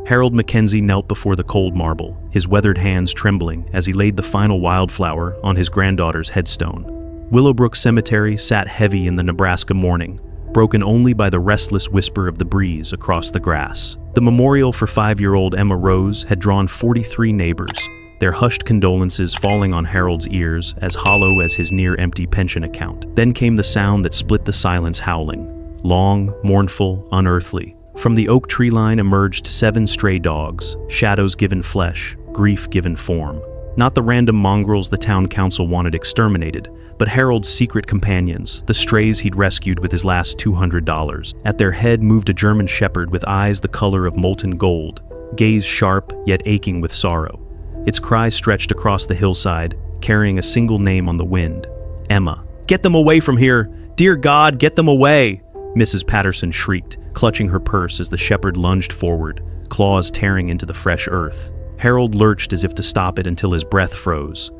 Harold McKenzie knelt before the cold marble, his weathered hands trembling as he laid the final wildflower on his granddaughter's headstone. Willowbrook Cemetery sat heavy in the Nebraska morning, broken only by the restless whisper of the breeze across the grass. The memorial for 5-year-old Emma Rose had drawn 43 neighbors, their hushed condolences falling on Harold's ears as hollow as his near-empty pension account. Then came the sound that split the silence, howling. Long, mournful, unearthly. From the oak tree line emerged 7 stray dogs, shadows given flesh, grief given form. Not the random mongrels the town council wanted exterminated, but Harold's secret companions, the strays he'd rescued with his last $200. At their head moved a German shepherd with eyes the color of molten gold, gaze sharp yet aching with sorrow. Its cry stretched across the hillside, carrying a single name on the wind. Emma. "Get them away from here! Dear God, get them away!" Mrs. Patterson shrieked, clutching her purse as the shepherd lunged forward, claws tearing into the fresh earth. Harold lurched as if to stop it until his breath froze.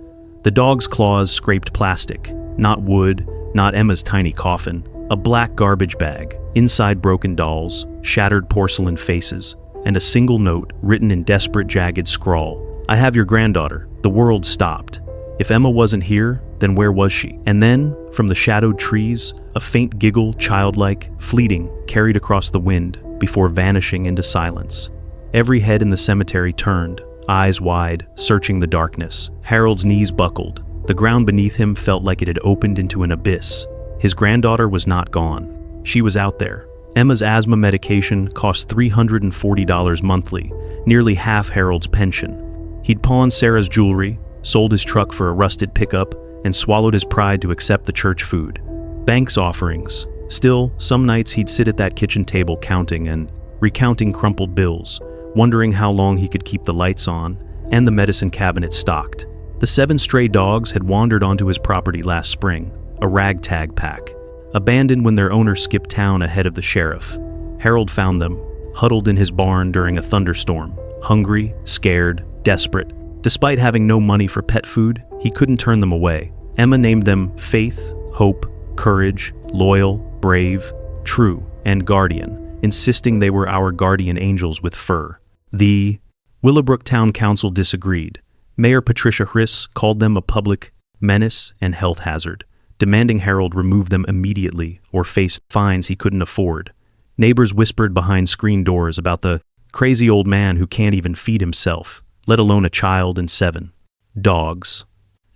The dog's claws scraped plastic, not wood, not Emma's tiny coffin. A black garbage bag, inside broken dolls, shattered porcelain faces, and a single note written in desperate, jagged scrawl. "I have your granddaughter." The world stopped. If Emma wasn't here, then where was she? And then, from the shadowed trees, a faint giggle, childlike, fleeting, carried across the wind before vanishing into silence. Every head in the cemetery turned, eyes wide, searching the darkness. Harold's knees buckled. The ground beneath him felt like it had opened into an abyss. His granddaughter was not gone. She was out there. Emma's asthma medication cost $340 monthly, nearly half Harold's pension. He'd pawned Sarah's jewelry, sold his truck for a rusted pickup, and swallowed his pride to accept the church food. Bank's offerings. Still, some nights he'd sit at that kitchen table counting and recounting crumpled bills, wondering how long he could keep the lights on and the medicine cabinet stocked. The 7 stray dogs had wandered onto his property last spring, a ragtag pack, abandoned when their owner skipped town ahead of the sheriff. Harold found them, huddled in his barn during a thunderstorm, hungry, scared, desperate. Despite having no money for pet food, he couldn't turn them away. Emma named them Faith, Hope, Courage, Loyal, Brave, True, and Guardian, insisting they were our guardian angels with fur. The Willowbrook Town Council disagreed. Mayor Patricia Hriss called them a public menace and health hazard, demanding Harold remove them immediately or face fines he couldn't afford. Neighbors whispered behind screen doors about the crazy old man who can't even feed himself, let alone a child and 7 dogs.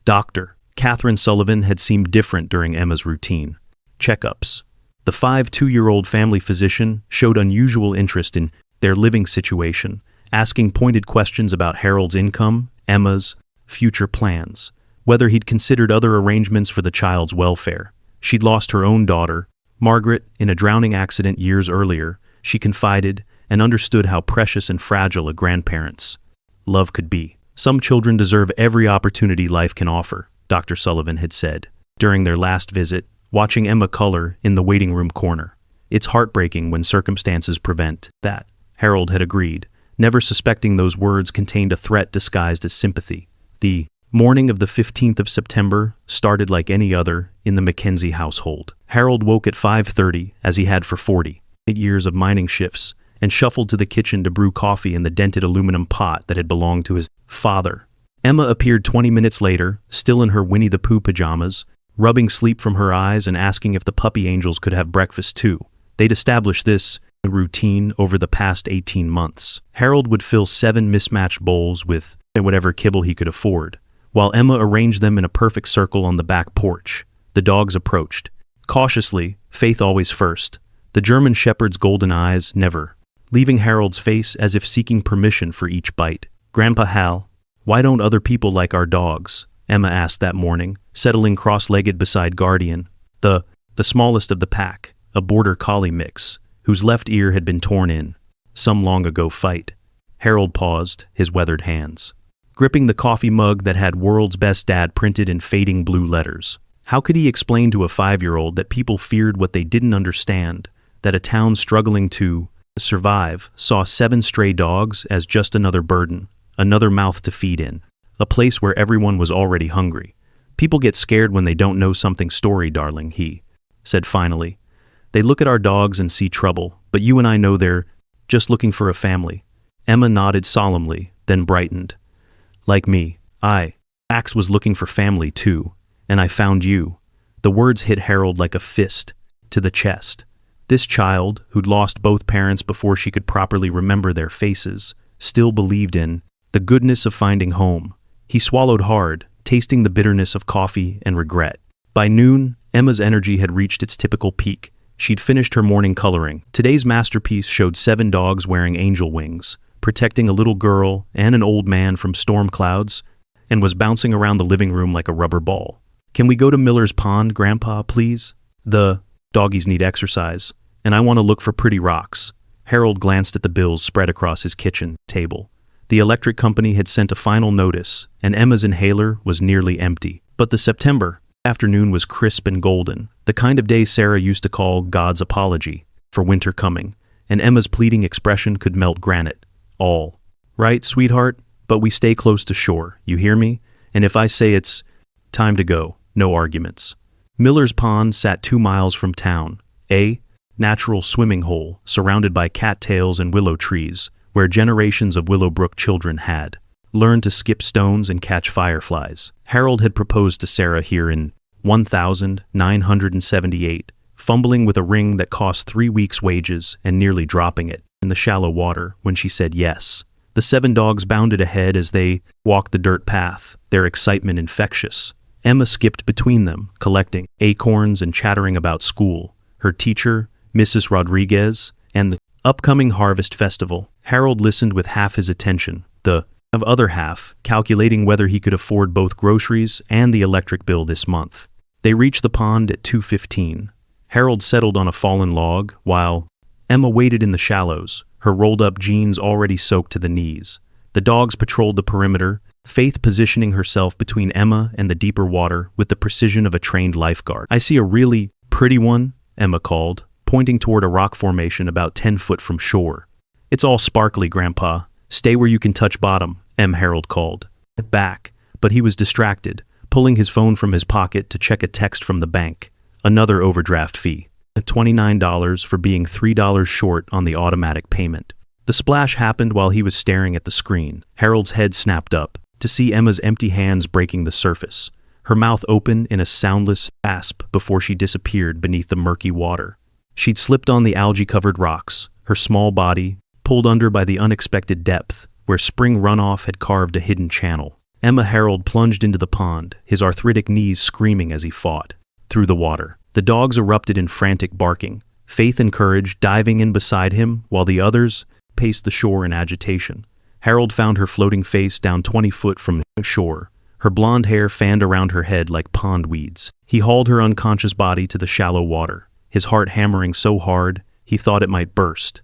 Dr. Catherine Sullivan had seemed different during Emma's routine checkups. The 2-year-old family physician showed unusual interest in their living situation, asking pointed questions about Harold's income, Emma's future plans, whether he'd considered other arrangements for the child's welfare. She'd lost her own daughter, Margaret, in a drowning accident years earlier. She confided and understood how precious and fragile a grandparent's love could be. "Some children deserve every opportunity life can offer," Dr. Sullivan had said during their last visit, watching Emma color in the waiting room corner. "It's heartbreaking when circumstances prevent that," Harold had agreed, never suspecting those words contained a threat disguised as sympathy. The morning of the 15th of September started like any other in the McKenzie household. Harold woke at 5:30, as he had for 48 years of mining shifts, and shuffled to the kitchen to brew coffee in the dented aluminum pot that had belonged to his father. Emma appeared 20 minutes later, still in her Winnie the Pooh pajamas, rubbing sleep from her eyes and asking if the puppy angels could have breakfast too. They'd established this routine over the past 18 months. Harold would fill 7 mismatched bowls with whatever kibble he could afford, while Emma arranged them in a perfect circle on the back porch. The dogs approached. Cautiously, Faith always first, the German shepherd's golden eyes never, leaving Harold's face as if seeking permission for each bite. "Grandpa Hal, why don't other people like our dogs?" Emma asked that morning, settling cross-legged beside Guardian, the smallest of the pack, a border collie mix, whose left ear had been torn in some long ago fight. Harold paused, his weathered hands gripping the coffee mug that had "World's Best Dad" printed in fading blue letters. How could he explain to a 5-year-old that people feared what they didn't understand, that a town struggling to survive saw 7 stray dogs as just another burden, another mouth to feed in, a place where everyone was already hungry? "People get scared when they don't know something, story, darling," he said finally. "They look at our dogs and see trouble, but you and I know they're just looking for a family." Emma nodded solemnly, then brightened. Like me, Axe was looking for family too, and I found you. The words hit Harold like a fist to the chest. This child, who'd lost both parents before she could properly remember their faces, still believed in the goodness of finding home. He swallowed hard, tasting the bitterness of coffee and regret. By noon, Emma's energy had reached its typical peak. She'd finished her morning coloring. Today's masterpiece showed 7 dogs wearing angel wings, protecting a little girl and an old man from storm clouds, and was bouncing around the living room like a rubber ball. Can we go to Miller's Pond, Grandpa, please? The doggies need exercise, and I want to look for pretty rocks. Harold glanced at the bills spread across his kitchen table. The electric company had sent a final notice, and Emma's inhaler was nearly empty. But the September afternoon was crisp and golden, the kind of day Sarah used to call God's apology for winter coming, and Emma's pleading expression could melt granite. All right, sweetheart, but we stay close to shore, you hear me? And if I say it's time to go, no arguments. Miller's Pond sat 2 miles from town, a natural swimming hole surrounded by cattails and willow trees, where generations of Willowbrook children had learned to skip stones and catch fireflies. Harold had proposed to Sarah here in 1978, fumbling with a ring that cost 3 weeks' wages and nearly dropping it in the shallow water when she said yes. The 7 dogs bounded ahead as they walked the dirt path, their excitement infectious. Emma skipped between them, collecting acorns and chattering about school, her teacher, Mrs. Rodriguez, and the upcoming harvest festival. Harold listened with half his attention, the other half calculating whether he could afford both groceries and the electric bill this month. They reached the pond at 2:15. Harold settled on a fallen log, while Emma waited in the shallows, her rolled-up jeans already soaked to the knees. The dogs patrolled the perimeter, Faith positioning herself between Emma and the deeper water with the precision of a trained lifeguard. I see a really pretty one, Emma called, pointing toward a rock formation about 10 foot from shore. It's all sparkly, Grandpa. Stay where you can touch bottom, Harold called. Back, but he was distracted, pulling his phone from his pocket to check a text from the bank. Another overdraft fee. $29 for being $3 short on the automatic payment. The splash happened while he was staring at the screen. Harold's head snapped up to see Emma's empty hands breaking the surface, her mouth open in a soundless gasp before she disappeared beneath the murky water. She'd slipped on the algae-covered rocks, her small body pulled under by the unexpected depth where spring runoff had carved a hidden channel. Harold plunged into the pond, his arthritic knees screaming as he fought through the water. The dogs erupted in frantic barking, Faith and Courage diving in beside him while the others paced the shore in agitation. Harold found her floating face down 20 foot from the shore, her blonde hair fanned around her head like pond weeds. He hauled her unconscious body to the shallow water, his heart hammering so hard he thought it might burst.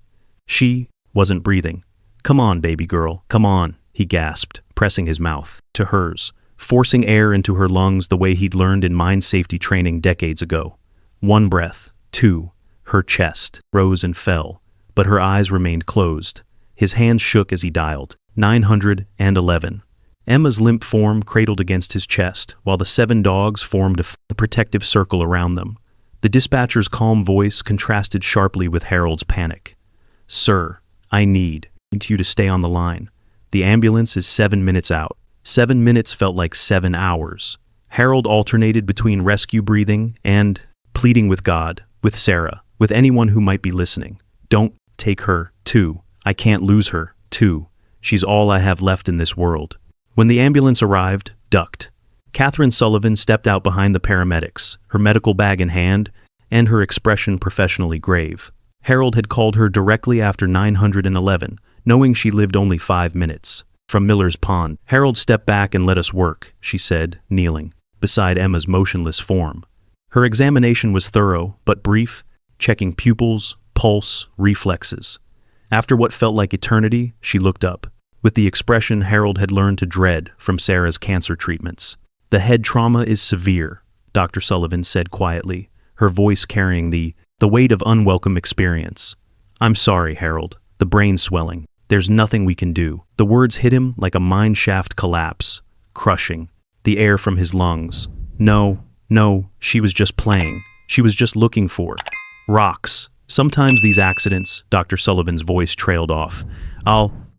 She wasn't breathing. "Come on, baby girl, come on," he gasped, pressing his mouth to hers, forcing air into her lungs the way he'd learned in mine safety training decades ago. 1 breath, 2. Her chest rose and fell, but her eyes remained closed. His hands shook as he dialed. 911. Emma's limp form cradled against his chest, while the 7 dogs formed a protective circle around them. The dispatcher's calm voice contrasted sharply with Harold's panic. "Sir, I need you to stay on the line. The ambulance is 7 minutes out." 7 minutes felt like 7 hours. Harold alternated between rescue breathing and pleading with God, with Sarah, with anyone who might be listening. "Don't take her, too. I can't lose her, too. She's all I have left in this world." When the ambulance arrived, ducked, Catherine Sullivan stepped out behind the paramedics, her medical bag in hand, and her expression professionally grave. Harold had called her directly after 911, knowing she lived only 5 minutes from Miller's Pond. "Harold, step back and let us work," she said, kneeling beside Emma's motionless form. Her examination was thorough, but brief, checking pupils, pulse, reflexes. After what felt like eternity, she looked up, with the expression Harold had learned to dread from Sarah's cancer treatments. "The head trauma is severe," Dr. Sullivan said quietly, her voice carrying the weight of unwelcome experience. "I'm sorry, Harold. The brain swelling. There's nothing we can do." The words hit him like a mine shaft collapse, crushing the air from his lungs. No, she was just playing. She was just looking for rocks. "Sometimes these accidents," Dr. Sullivan's voice trailed off.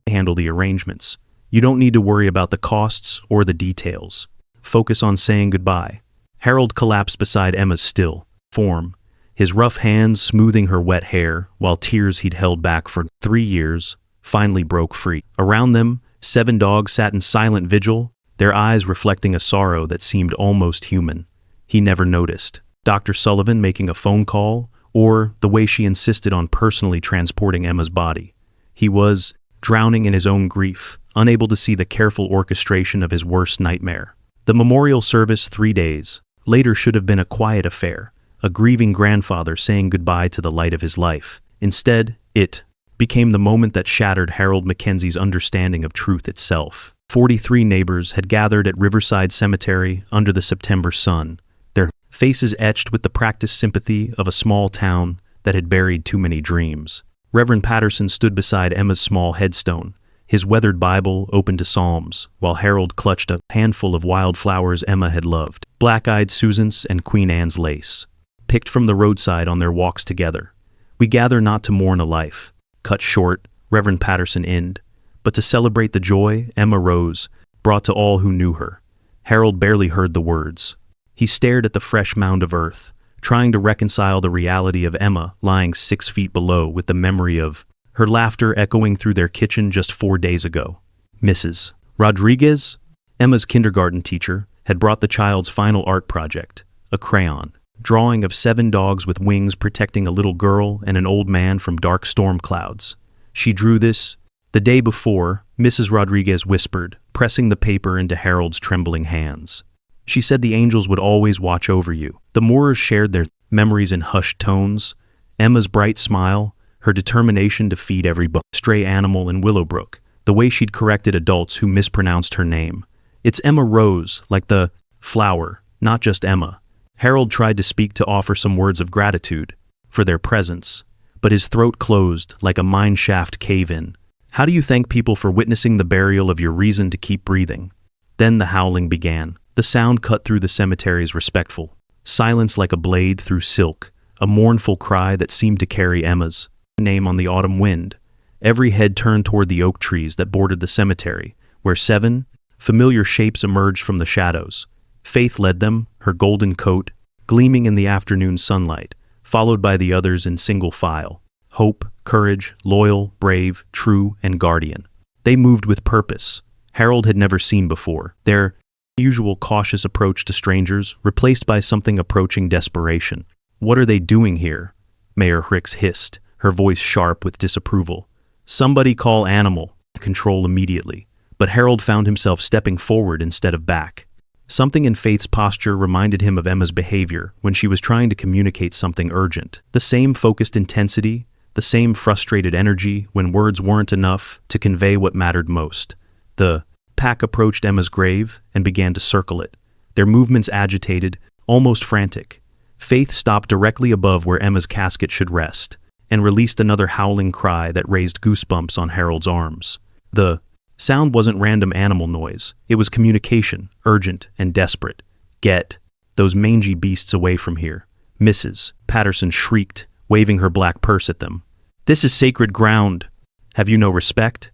handle the arrangements. You don't need to worry about the costs or the details. Focus on saying goodbye. Harold collapsed beside Emma's still form, his rough hands smoothing her wet hair while tears he'd held back for 3 years finally broke free. Around them, 7 dogs sat in silent vigil, their eyes reflecting a sorrow that seemed almost human. He never noticed Dr. Sullivan making a phone call or the way she insisted on personally transporting Emma's body. He was drowning in his own grief, unable to see the careful orchestration of his worst nightmare. The memorial service 3 days later should have been a quiet affair, a grieving grandfather saying goodbye to the light of his life. Instead, it became the moment that shattered Harold McKenzie's understanding of truth itself. 43 neighbors had gathered at Riverside Cemetery under the September sun, their faces etched with the practiced sympathy of a small town that had buried too many dreams. Reverend Patterson stood beside Emma's small headstone, his weathered Bible open to Psalms, while Harold clutched a handful of wildflowers Emma had loved, black-eyed Susans and Queen Anne's lace, picked from the roadside on their walks together. We gather not to mourn a life, cut short, Reverend Patterson ended, but to celebrate the joy Emma Rose brought to all who knew her. Harold barely heard the words. He stared at the fresh mound of earth, trying to reconcile the reality of Emma lying 6 feet below with the memory of her laughter echoing through their kitchen just 4 days ago. Mrs. Rodriguez, Emma's kindergarten teacher, had brought the child's final art project, a crayon drawing of 7 dogs with wings protecting a little girl and an old man from dark storm clouds. She drew this the day before, Mrs. Rodriguez whispered, pressing the paper into Harold's trembling hands. She said the angels would always watch over you. The Moorers shared their memories in hushed tones. Emma's bright smile, her determination to feed every stray animal in Willowbrook, the way she'd corrected adults who mispronounced her name. It's Emma Rose, like the flower, not just Emma. Harold tried to speak to offer some words of gratitude for their presence, but his throat closed like a mine shaft cave-in. How do you thank people for witnessing the burial of your reason to keep breathing? Then the howling began. The sound cut through the cemetery's respectful silence like a blade through silk, a mournful cry that seemed to carry Emma's name on the autumn wind. Every head turned toward the oak trees that bordered the cemetery, where 7 familiar shapes emerged from the shadows. Faith led them, her golden coat gleaming in the afternoon sunlight, followed by the others in single file. Hope, courage, loyal, brave, true, and guardian. They moved with purpose Harold had never seen before. Their usual cautious approach to strangers replaced by something approaching desperation. "What are they doing here?" Mayor Hicks hissed, her voice sharp with disapproval. "Somebody call animal control immediately." But Harold found himself stepping forward instead of back. Something in Faith's posture reminded him of Emma's behavior when she was trying to communicate something urgent. The same focused intensity, the same frustrated energy when words weren't enough to convey what mattered most. The pack approached Emma's grave and began to circle it, their movements agitated, almost frantic. Faith stopped directly above where Emma's casket should rest, and released another howling cry that raised goosebumps on Harold's arms. The sound wasn't random animal noise, it was communication, urgent and desperate. "Get those mangy beasts away from here," Mrs. Patterson shrieked, waving her black purse at them. "This is sacred ground. Have you no respect?"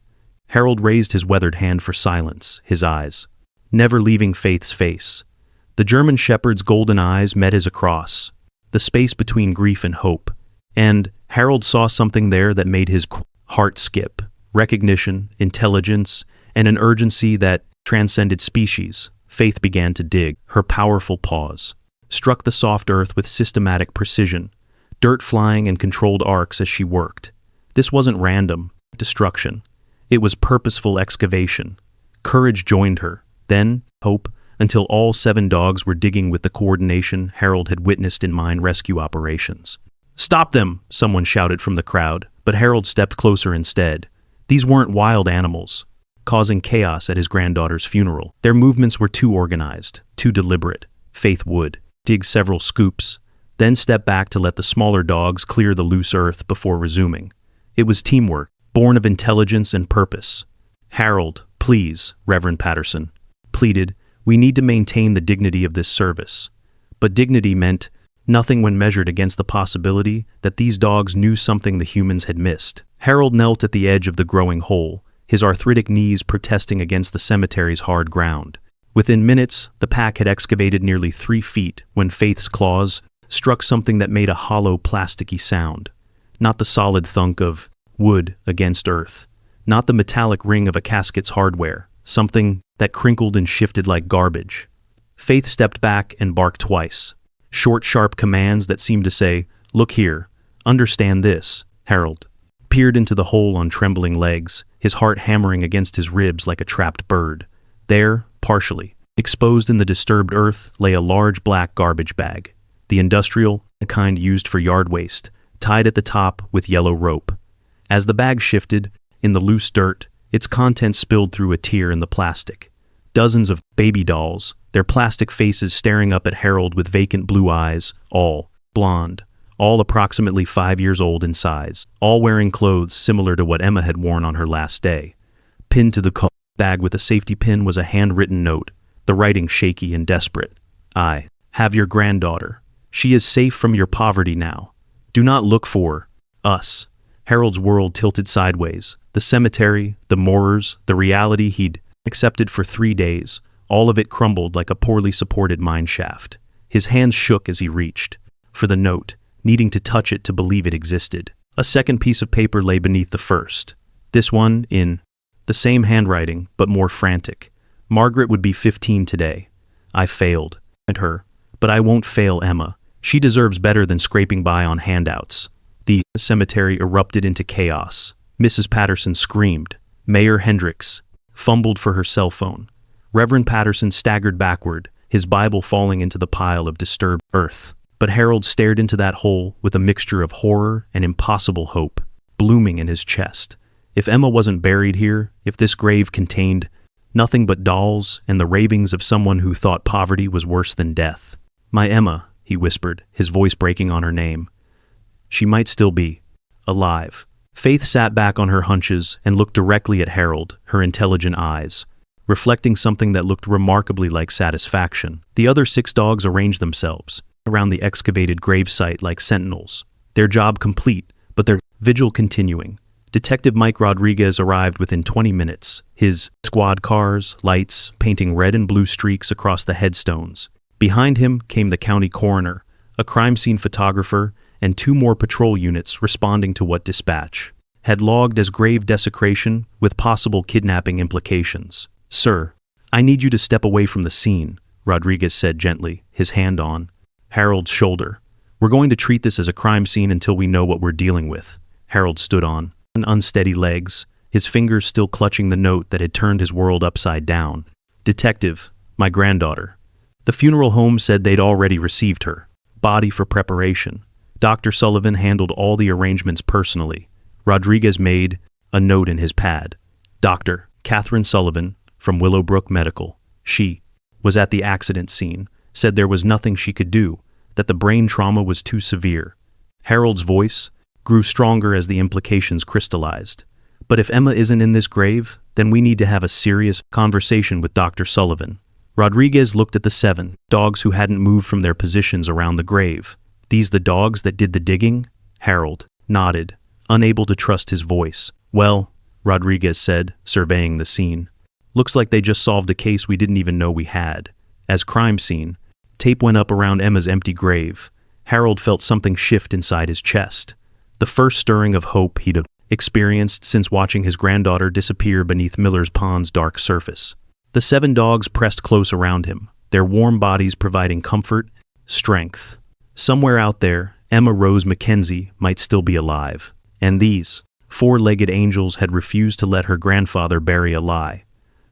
Harold raised his weathered hand for silence, his eyes never leaving Faith's face. The German shepherd's golden eyes met his across the space between grief and hope, and Harold saw something there that made his heart skip. Recognition, intelligence, and an urgency that transcended species. Faith began to dig. Her powerful paws struck the soft earth with systematic precision, dirt flying in controlled arcs as she worked. This wasn't random destruction. It was purposeful excavation. Courage joined her, then hope, until all 7 dogs were digging with the coordination Harold had witnessed in mine rescue operations. "Stop them!" someone shouted from the crowd, but Harold stepped closer instead. These weren't wild animals, causing chaos at his granddaughter's funeral. Their movements were too organized, too deliberate. Faith would dig several scoops, then step back to let the smaller dogs clear the loose earth before resuming. It was teamwork, born of intelligence and purpose. "Harold, please," Reverend Patterson pleaded, "we need to maintain the dignity of this service." But dignity meant nothing when measured against the possibility that these dogs knew something the humans had missed. Harold knelt at the edge of the growing hole, his arthritic knees protesting against the cemetery's hard ground. Within minutes, the pack had excavated nearly 3 feet when Faith's claws struck something that made a hollow, plasticky sound. Not the solid thunk of wood against earth, not the metallic ring of a casket's hardware, something that crinkled and shifted like garbage. Faith stepped back and barked twice. Short, sharp commands that seemed to say, "Look here, understand this." Harold peered into the hole on trembling legs, his heart hammering against his ribs like a trapped bird. There, partially exposed in the disturbed earth, lay a large black garbage bag, the industrial kind used for yard waste, tied at the top with yellow rope. As the bag shifted, in the loose dirt, its contents spilled through a tear in the plastic. Dozens of baby dolls, their plastic faces staring up at Harold with vacant blue eyes, all blonde, all approximately 5 years old in size, all wearing clothes similar to what Emma had worn on her last day. Pinned to the bag with a safety pin was a handwritten note, the writing shaky and desperate. "I have your granddaughter. She is safe from your poverty now. Do not look for us." Harold's world tilted sideways. The cemetery, the mourners, the reality he'd accepted for 3 days, all of it crumbled like a poorly supported mine shaft. His hands shook as he reached for the note, needing to touch it to believe it existed. A second piece of paper lay beneath the first. This one in the same handwriting, but more frantic. "Margaret would be 15 today. I failed at her, but I won't fail Emma. She deserves better than scraping by on handouts." The cemetery erupted into chaos. Mrs. Patterson screamed. Mayor Hendricks fumbled for her cell phone. Reverend Patterson staggered backward, his Bible falling into the pile of disturbed earth. But Harold stared into that hole with a mixture of horror and impossible hope blooming in his chest. If Emma wasn't buried here, if this grave contained nothing but dolls and the ravings of someone who thought poverty was worse than death. "My Emma," he whispered, his voice breaking on her name. "She might still be alive." Faith sat back on her hunches and looked directly at Harold, her intelligent eyes reflecting something that looked remarkably like satisfaction. The other 6 dogs arranged themselves around the excavated gravesite like sentinels, their job complete, but their vigil continuing. Detective Mike Rodriguez arrived within 20 minutes, his squad cars, lights, painting red and blue streaks across the headstones. Behind him came the county coroner, a crime scene photographer, and 2 more patrol units responding to what dispatch had logged as grave desecration with possible kidnapping implications. "Sir, I need you to step away from the scene," Rodriguez said gently, his hand on Harold's shoulder. "We're going to treat this as a crime scene until we know what we're dealing with." Harold stood on unsteady legs, his fingers still clutching the note that had turned his world upside down. "Detective, my granddaughter." The funeral home said they'd already received her body for preparation. Dr. Sullivan handled all the arrangements personally. Rodriguez made a note in his pad. "Dr. Catherine Sullivan from Willowbrook Medical. She was at the accident scene, said there was nothing she could do, that the brain trauma was too severe." Harold's voice grew stronger as the implications crystallized. "But if Emma isn't in this grave, then we need to have a serious conversation with Dr. Sullivan." Rodriguez looked at the 7 dogs who hadn't moved from their positions around the grave. "These the dogs that did the digging?" Harold nodded, unable to trust his voice. "Well," Rodriguez said, surveying the scene, "looks like they just solved a case we didn't even know we had." As crime scene, tape went up around Emma's empty grave. Harold felt something shift inside his chest. The first stirring of hope he'd experienced since watching his granddaughter disappear beneath Miller's Pond's dark surface. The 7 dogs pressed close around him, their warm bodies providing comfort, strength. Somewhere out there, Emma Rose McKenzie might still be alive. And these 4-legged angels had refused to let her grandfather bury a lie.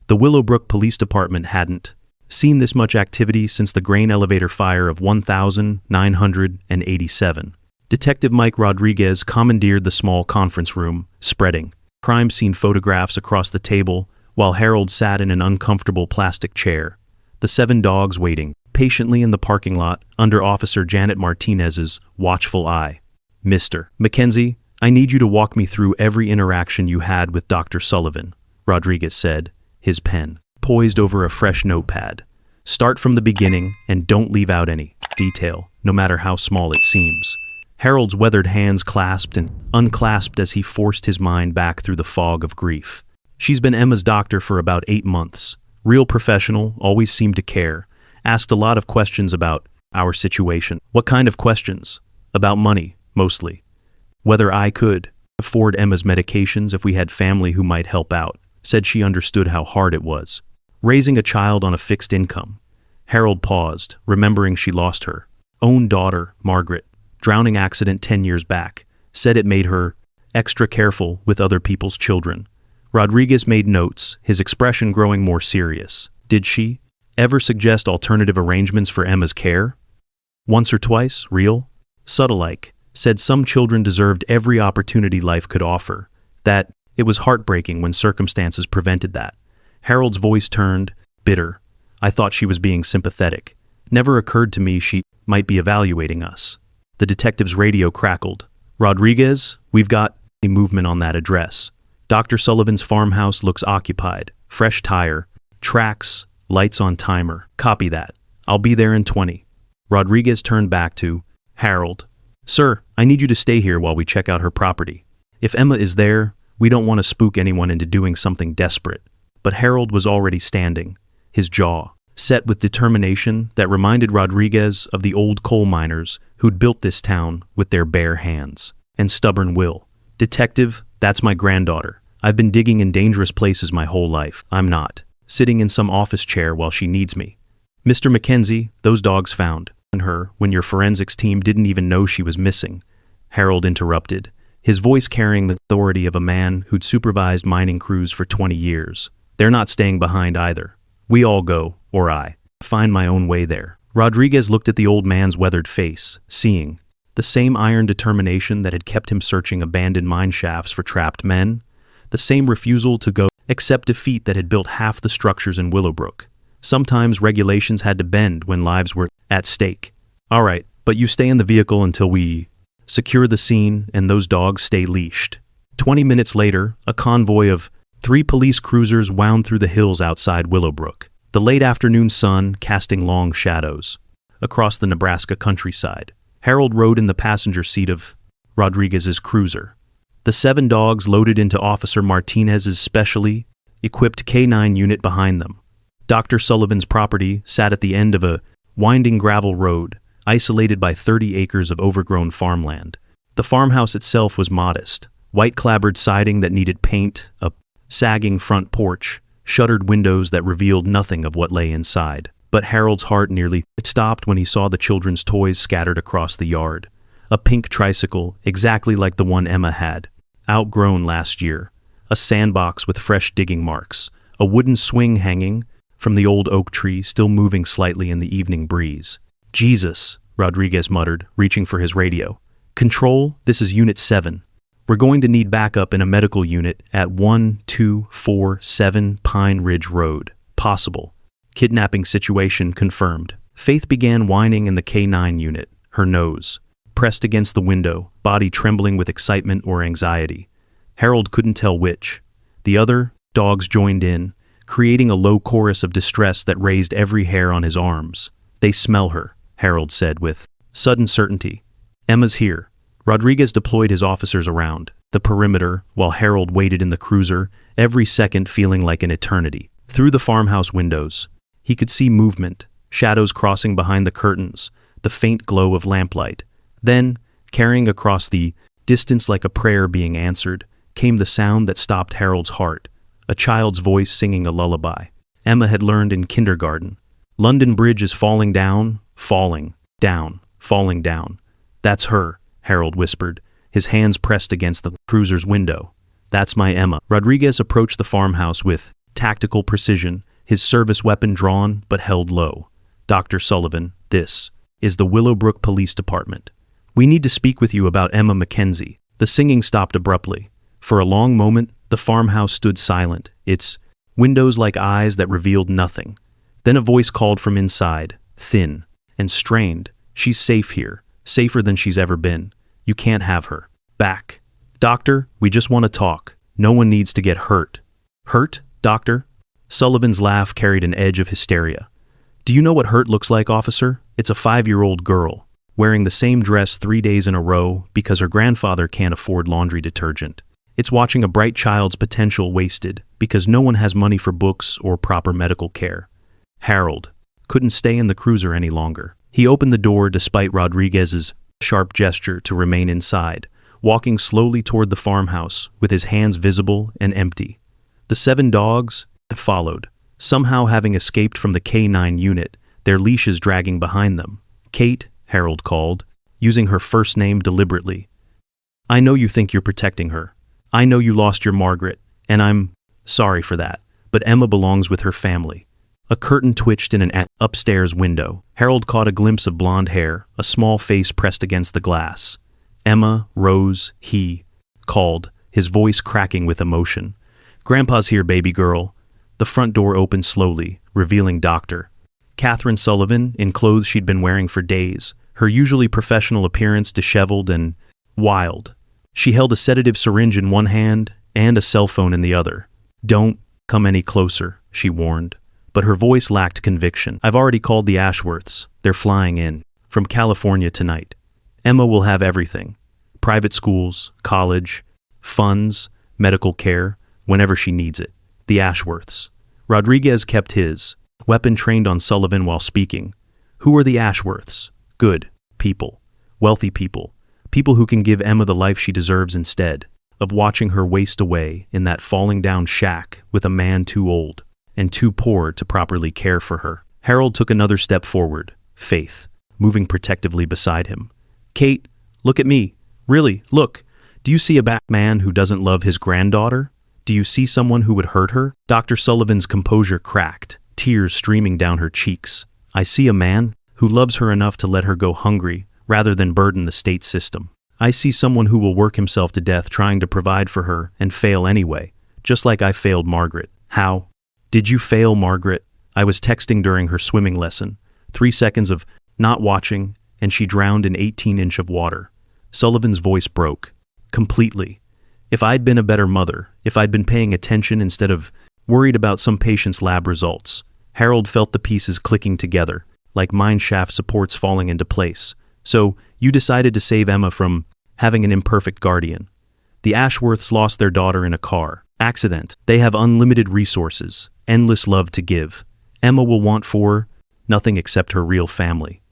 The Willowbrook Police Department hadn't seen this much activity since the grain elevator fire of 1987. Detective Mike Rodriguez commandeered the small conference room, spreading crime scene photographs across the table while Harold sat in an uncomfortable plastic chair, the 7 dogs waiting patiently in the parking lot under Officer Janet Martinez's watchful eye. "Mr. McKenzie, I need you to walk me through every interaction you had with Dr. Sullivan," Rodriguez said, his pen poised over a fresh notepad. "Start from the beginning and don't leave out any detail, no matter how small it seems." Harold's weathered hands clasped and unclasped as he forced his mind back through the fog of grief. She's been Emma's doctor for about 8 months. Real professional, always seemed to care. Asked a lot of questions about our situation. What kind of questions? About money, mostly. Whether I could afford Emma's medications if we had family who might help out. Said she understood how hard it was. Raising a child on a fixed income. Harold paused, remembering she lost her own daughter, Margaret. Drowning accident 10 years back. Said it made her extra careful with other people's children. Rodriguez made notes, his expression growing more serious. Did she ever suggest alternative arrangements for Emma's care? Once or twice, real? Subtle-like. Said some children deserved every opportunity life could offer. That it was heartbreaking when circumstances prevented that. Harold's voice turned bitter. I thought she was being sympathetic. Never occurred to me she might be evaluating us. The detective's radio crackled. Rodriguez, we've got a movement on that address. Dr. Sullivan's farmhouse looks occupied. Fresh tire, tracks, lights on timer. Copy that. I'll be there in 20. Rodriguez turned back to Harold. Sir, I need you to stay here while we check out her property. If Emma is there, we don't want to spook anyone into doing something desperate. But Harold was already standing, his jaw set with determination that reminded Rodriguez of the old coal miners who'd built this town with their bare hands and stubborn will. Detective, that's my granddaughter. I've been digging in dangerous places my whole life. I'm not sitting in some office chair while she needs me. Mr. McKenzie, those dogs found her when your forensics team didn't even know she was missing. Harold interrupted, his voice carrying the authority of a man who'd supervised mining crews for 20 years. They're not staying behind either. We all go, or I find my own way there. Rodriguez looked at the old man's weathered face, seeing the same iron determination that had kept him searching abandoned mine shafts for trapped men, the same refusal to go accept defeat that had built half the structures in Willowbrook. Sometimes regulations had to bend when lives were at stake. All right, but you stay in the vehicle until we secure the scene and those dogs stay leashed. 20 minutes later, a convoy of 3 police cruisers wound through the hills outside Willowbrook, the late afternoon sun casting long shadows across the Nebraska countryside. Harold rode in the passenger seat of Rodriguez's cruiser. The 7 dogs loaded into Officer Martinez's specially equipped K9 unit behind them. Dr. Sullivan's property sat at the end of a winding gravel road, isolated by 30 acres of overgrown farmland. The farmhouse itself was modest, white-clapboard siding that needed paint, a sagging front porch, shuttered windows that revealed nothing of what lay inside. But Harold's heart nearly stopped when he saw the children's toys scattered across the yard. A pink tricycle, exactly like the one Emma had, outgrown last year. A sandbox with fresh digging marks. A wooden swing hanging from the old oak tree, still moving slightly in the evening breeze. Jesus, Rodriguez muttered, reaching for his radio. Control, this is Unit 7. We're going to need backup in a medical unit at 1247 Pine Ridge Road. Possible. Kidnapping situation confirmed. Faith began whining in the K9 unit, her nose pressed against the window, body trembling with excitement or anxiety. Harold couldn't tell which. The other dogs joined in, creating a low chorus of distress that raised every hair on his arms. They smell her, Harold said with sudden certainty. Emma's here. Rodriguez deployed his officers around the perimeter while Harold waited in the cruiser, every second feeling like an eternity. Through the farmhouse windows, he could see movement, shadows crossing behind the curtains, the faint glow of lamplight. Then, carrying across the distance like a prayer being answered, came the sound that stopped Harold's heart, a child's voice singing a lullaby. Emma had learned in kindergarten. London Bridge is falling down, falling down, falling down. That's her, Harold whispered, his hands pressed against the cruiser's window. That's my Emma. Rodriguez approached the farmhouse with tactical precision, his service weapon drawn but held low. Dr. Sullivan, this is the Willowbrook Police Department. We need to speak with you about Emma McKenzie. The singing stopped abruptly. For a long moment, the farmhouse stood silent, its windows like eyes that revealed nothing. Then a voice called from inside, thin and strained. She's safe here, safer than she's ever been. You can't have her. Back. Doctor, we just want to talk. No one needs to get hurt. Hurt, doctor? Sullivan's laugh carried an edge of hysteria. Do you know what hurt looks like, officer? It's a 5-year-old girl, wearing the same dress 3 days in a row because her grandfather can't afford laundry detergent. It's watching a bright child's potential wasted because no one has money for books or proper medical care. Harold couldn't stay in the cruiser any longer. He opened the door despite Rodriguez's sharp gesture to remain inside, walking slowly toward the farmhouse with his hands visible and empty. The 7 dogs followed, somehow having escaped from the K9 unit, their leashes dragging behind them. "Kate," Harold called, using her first name deliberately. "I know you think you're protecting her. I know you lost your Margaret, and I'm sorry for that, but Emma belongs with her family." A curtain twitched in an upstairs window. Harold caught a glimpse of blonde hair, a small face pressed against the glass. "Emma, Rose," he called, his voice cracking with emotion. "Grandpa's here, baby girl." The front door opened slowly, revealing Dr. Catherine Sullivan in clothes she'd been wearing for days, her usually professional appearance disheveled and wild. She held a sedative syringe in one hand and a cell phone in the other. "Don't come any closer," she warned. But her voice lacked conviction. "I've already called the Ashworths. They're flying in from California tonight. Emma will have everything. Private schools, college, funds, medical care, whenever she needs it. The Ashworths." Rodriguez kept his weapon trained on Sullivan while speaking. "Who are the Ashworths? Good people. Wealthy people. People who can give Emma the life she deserves instead of watching her waste away in that falling down shack with a man too old and too poor to properly care for her." Harold took another step forward, Faith moving protectively beside him. "Kate, look at me. Really, look. Do you see a man who doesn't love his granddaughter? Do you see someone who would hurt her?" Dr. Sullivan's composure cracked, tears streaming down her cheeks. "I see a man who loves her enough to let her go hungry rather than burden the state system. I see someone who will work himself to death trying to provide for her and fail anyway, just like I failed Margaret." "How did you fail Margaret?" "I was texting during her swimming lesson. 3 seconds of not watching, and she drowned in 18-inch of water." Sullivan's voice broke. "Completely. If I'd been a better mother, if I'd been paying attention instead of worried about some patient's lab results." Harold felt the pieces clicking together, like mineshaft supports falling into place. "So, you decided to save Emma from having an imperfect guardian. The Ashworths lost their daughter in a car accident. They have unlimited resources, endless love to give. Emma will want for nothing except her real family."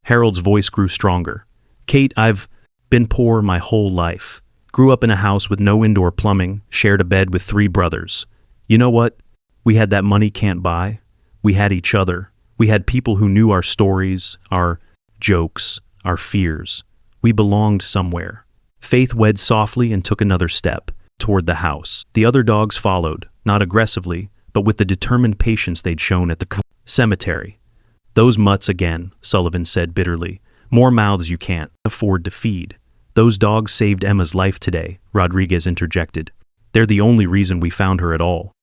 Harold's voice grew stronger. "Kate, I've been poor my whole life. Grew up in a house with no indoor plumbing, shared a bed with 3 brothers. You know what? We had that money can't buy. We had each other. We had people who knew our stories, our jokes, our fears. We belonged somewhere." Faith wed softly and took another step toward the house. The other dogs followed, not aggressively, but with the determined patience they'd shown at the cemetery. "Those mutts again," Sullivan said bitterly. "More mouths you can't afford to feed." "Those dogs saved Emma's life today," Rodriguez interjected. "They're the only reason we found her at all."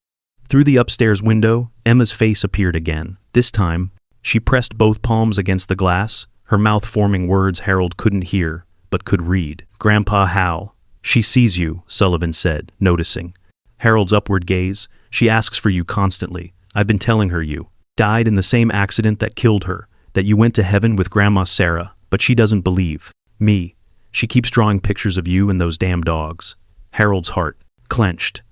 Through the upstairs window, Emma's face appeared again. This time, she pressed both palms against the glass, her mouth forming words Harold couldn't hear, but could read. "Grandpa Hal." "She sees you," Sullivan said, noticing Harold's upward gaze. "She asks for you constantly. I've been telling her you died in the same accident that killed her, that you went to heaven with Grandma Sarah, but she doesn't believe me. She keeps drawing pictures of you and those damn dogs." Harold's heart clenched.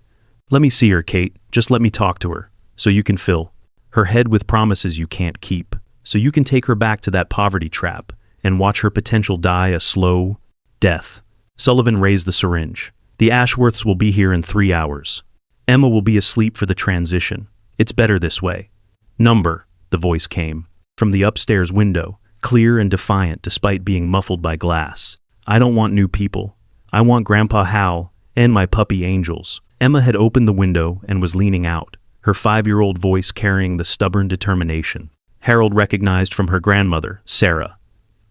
"Let me see her, Kate. Just let me talk to her, so you can fill her head with promises you can't keep, so you can take her back to that poverty trap and watch her potential die a slow death." Sullivan raised the syringe. "The Ashworths will be here in 3 hours. Emma will be asleep for the transition. It's better this way." "Number," the voice came from the upstairs window, clear and defiant despite being muffled by glass. "I don't want new people. I want Grandpa Hal and my puppy angels." Emma had opened the window and was leaning out, her 5-year-old voice carrying the stubborn determination Harold recognized from her grandmother, Sarah.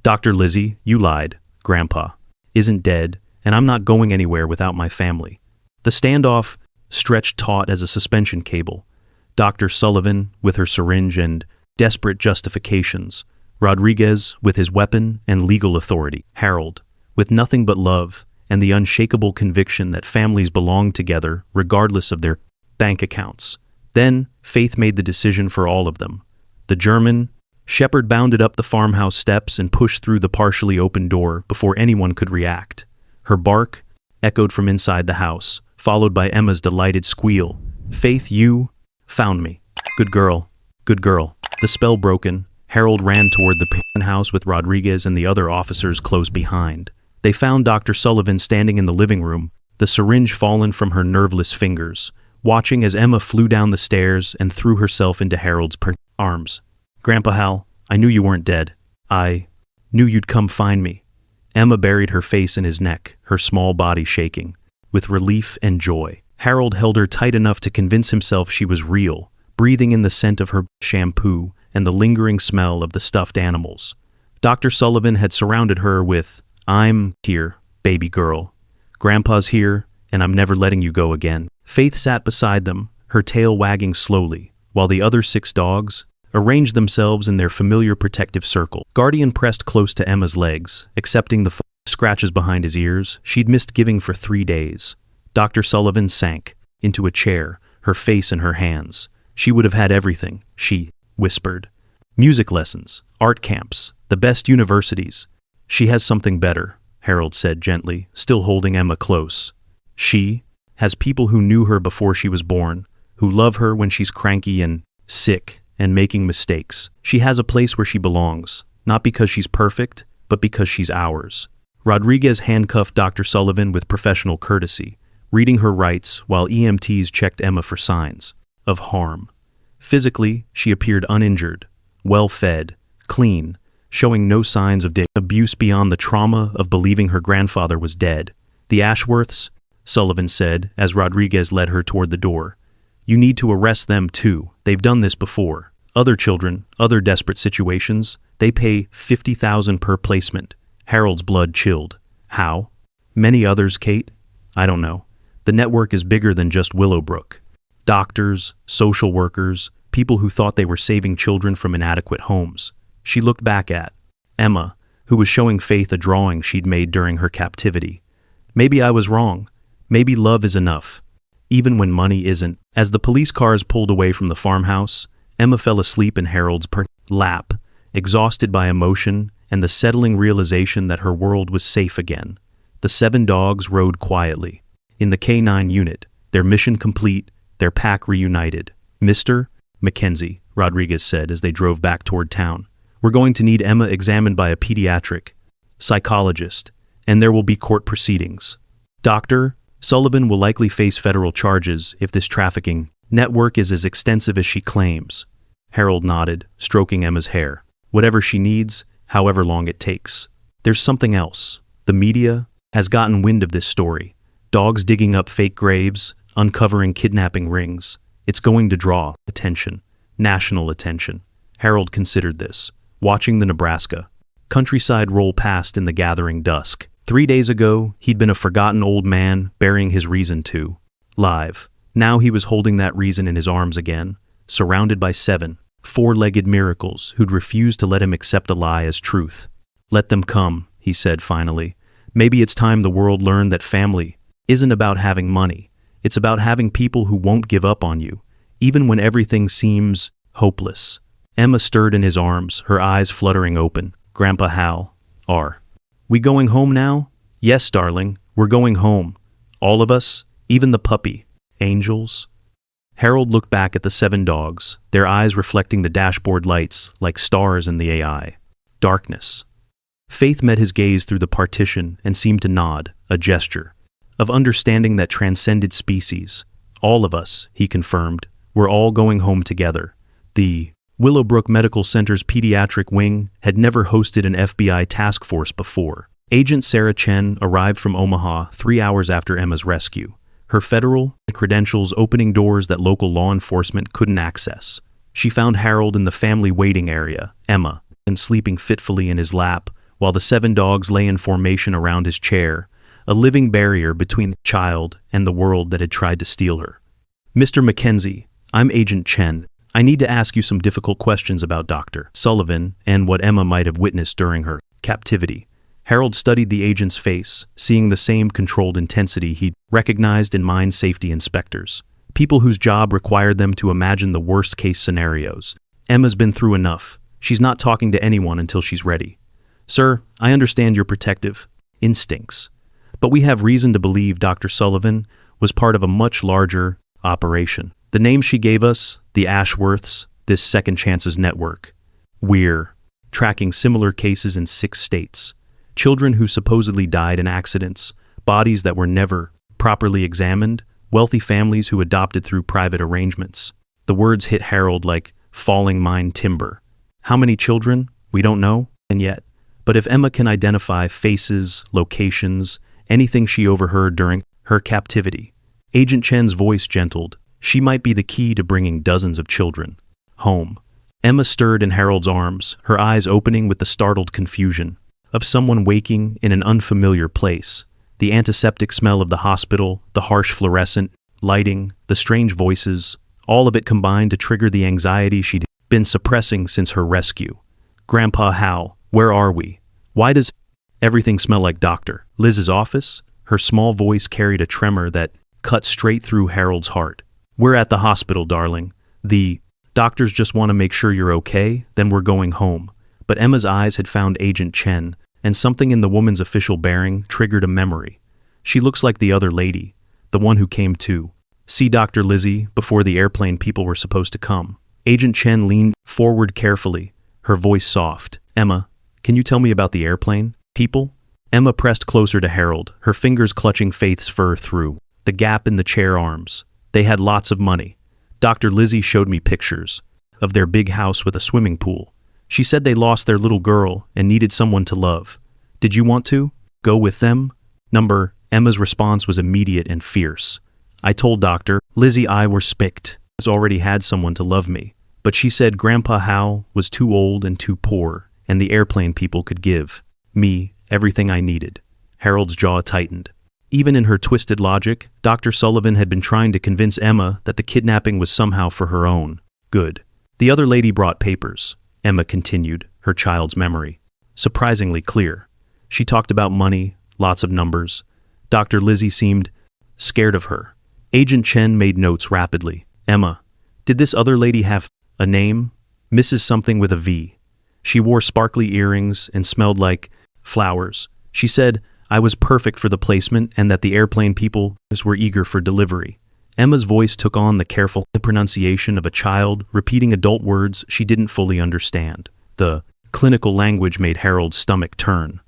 "Dr. Lizzie, you lied. Grandpa isn't dead, and I'm not going anywhere without my family." The standoff stretched taut as a suspension cable. Dr. Sullivan with her syringe and desperate justifications, Rodriguez with his weapon and legal authority, Harold with nothing but love and the unshakable conviction that families belong together regardless of their bank accounts. Then, Faith made the decision for all of them. The German shepherd bounded up the farmhouse steps and pushed through the partially open door before anyone could react. Her bark echoed from inside the house, followed by Emma's delighted squeal. Faith, you found me. Good girl. Good girl. The spell broken, Harold ran toward the penthouse with Rodriguez and the other officers close behind. They found Dr. Sullivan standing in the living room, the syringe fallen from her nerveless fingers, watching as Emma flew down the stairs and threw herself into Harold's arms. Grandpa Hal, I knew you weren't dead. I knew you'd come find me. Emma buried her face in his neck, her small body shaking, with relief and joy. Harold held her tight enough to convince himself she was real, breathing in the scent of her shampoo and the lingering smell of the stuffed animals. Dr. Sullivan had surrounded her with, I'm here, baby girl. Grandpa's here, and I'm never letting you go again. Faith sat beside them, her tail wagging slowly, while the other 6 dogs arranged themselves in their familiar protective circle. Guardian pressed close to Emma's legs, accepting the scratches behind his ears she'd missed giving for 3 days. Dr. Sullivan sank into a chair, her face in her hands. She would have had everything, she whispered. Music lessons, art camps, the best universities. She has something better, Harold said gently, still holding Emma close. She has people who knew her before she was born, who love her when she's cranky and sick and making mistakes. She has a place where she belongs, not because she's perfect, but because she's ours. Rodriguez handcuffed Dr. Sullivan with professional courtesy, reading her rights while EMTs checked Emma for signs of harm. Physically, she appeared uninjured, well-fed, clean, showing no signs of abuse beyond the trauma of believing her grandfather was dead. The Ashworths, Sullivan said as Rodriguez led her toward the door. You need to arrest them too. They've done this before. Other children, other desperate situations, they pay $50,000 per placement. Harold's blood chilled. How? Many others, Kate? I don't know. The network is bigger than just Willowbrook. Doctors, social workers, people who thought they were saving children from inadequate homes. She looked back at Emma, who was showing Faith a drawing she'd made during her captivity. Maybe I was wrong. Maybe love is enough, even when money isn't. As the police cars pulled away from the farmhouse, Emma fell asleep in Harold's lap, exhausted by emotion and the settling realization that her world was safe again. The 7 dogs rode quietly. In the K9 unit, their mission complete, their pack reunited. Mr. McKenzie, Rodriguez said as they drove back toward town. We're going to need Emma examined by a pediatric psychologist, and there will be court proceedings. Dr. Sullivan will likely face federal charges if this trafficking network is as extensive as she claims. Harold nodded, stroking Emma's hair. Whatever she needs, however long it takes. There's something else. The media has gotten wind of this story. Dogs digging up fake graves, uncovering kidnapping rings. It's going to draw attention, national attention. Harold considered this, watching the Nebraska countryside roll past in the gathering dusk. 3 days ago, he'd been a forgotten old man burying his reason to live. Now he was holding that reason in his arms again, surrounded by 7 four-legged miracles who'd refused to let him accept a lie as truth. Let them come, he said finally. Maybe it's time the world learned that family isn't about having money. It's about having people who won't give up on you, even when everything seems hopeless. Emma stirred in his arms, her eyes fluttering open. Grandpa Hal, are we going home now? Yes, darling, we're going home. All of us, even the puppy. Angels? Harold looked back at the 7 dogs, their eyes reflecting the dashboard lights like stars in the AI. Darkness. Faith met his gaze through the partition and seemed to nod, a gesture of understanding that transcended species. All of us, he confirmed, were all going home together. The Willowbrook Medical Center's pediatric wing had never hosted an FBI task force before. Agent Sarah Chen arrived from Omaha 3 hours after Emma's rescue, her federal credentials opening doors that local law enforcement couldn't access. She found Harold in the family waiting area, Emma, and sleeping fitfully in his lap, while the 7 dogs lay in formation around his chair, a living barrier between the child and the world that had tried to steal her. Mr. McKenzie, I'm Agent Chen. I need to ask you some difficult questions about Dr. Sullivan and what Emma might have witnessed during her captivity. Harold studied the agent's face, seeing the same controlled intensity he'd recognized in mine safety inspectors. People whose job required them to imagine the worst-case scenarios. Emma's been through enough. She's not talking to anyone until she's ready. Sir, I understand your protective instincts, But we have reason to believe Dr. Sullivan was part of a much larger operation. The name she gave us, the Ashworths, this Second Chances Network. We're tracking similar cases in 6 states. Children who supposedly died in accidents, bodies that were never properly examined, wealthy families who adopted through private arrangements. The words hit Harold like falling mine timber. How many children? We don't know, and yet. But if Emma can identify faces, locations, anything she overheard during her captivity, Agent Chen's voice gentled. She might be the key to bringing dozens of children home. Emma stirred in Harold's arms, her eyes opening with the startled confusion of someone waking in an unfamiliar place. The antiseptic smell of the hospital, the harsh fluorescent lighting, the strange voices, all of it combined to trigger the anxiety she'd been suppressing since her rescue. Grandpa Hal, where are we? Why does everything smell like Dr. Liz's office? Her small voice carried a tremor that cut straight through Harold's heart. We're at the hospital, darling. The doctors just want to make sure you're okay, then we're going home. But Emma's eyes had found Agent Chen, and something in the woman's official bearing triggered a memory. She looks like the other lady, the one who came to see Dr. Lizzie before the airplane people were supposed to come. Agent Chen leaned forward carefully, her voice soft. Emma, can you tell me about the airplane people? Emma pressed closer to Harold, her fingers clutching Faith's fur through the gap in the chair arms. They had lots of money. Dr. Lizzie showed me pictures of their big house with a swimming pool. She said they lost their little girl and needed someone to love. Did you want to go with them? Emma's response was immediate and fierce. I told Dr. Lizzie I was spicked. I already had someone to love me. But she said Grandpa Hal was too old and too poor, and the airplane people could give me everything I needed. Harold's jaw tightened. Even in her twisted logic, Dr. Sullivan had been trying to convince Emma that the kidnapping was somehow for her own good. The other lady brought papers, Emma continued, her child's memory surprisingly clear. She talked about money, lots of numbers. Dr. Lizzie seemed scared of her. Agent Chen made notes rapidly. Emma, did this other lady have a name? Mrs. something with a V. She wore sparkly earrings and smelled like flowers. She said I was perfect for the placement and that the airplane people were eager for delivery. Emma's voice took on the careful pronunciation of a child repeating adult words she didn't fully understand. The clinical language made Harold's stomach turn.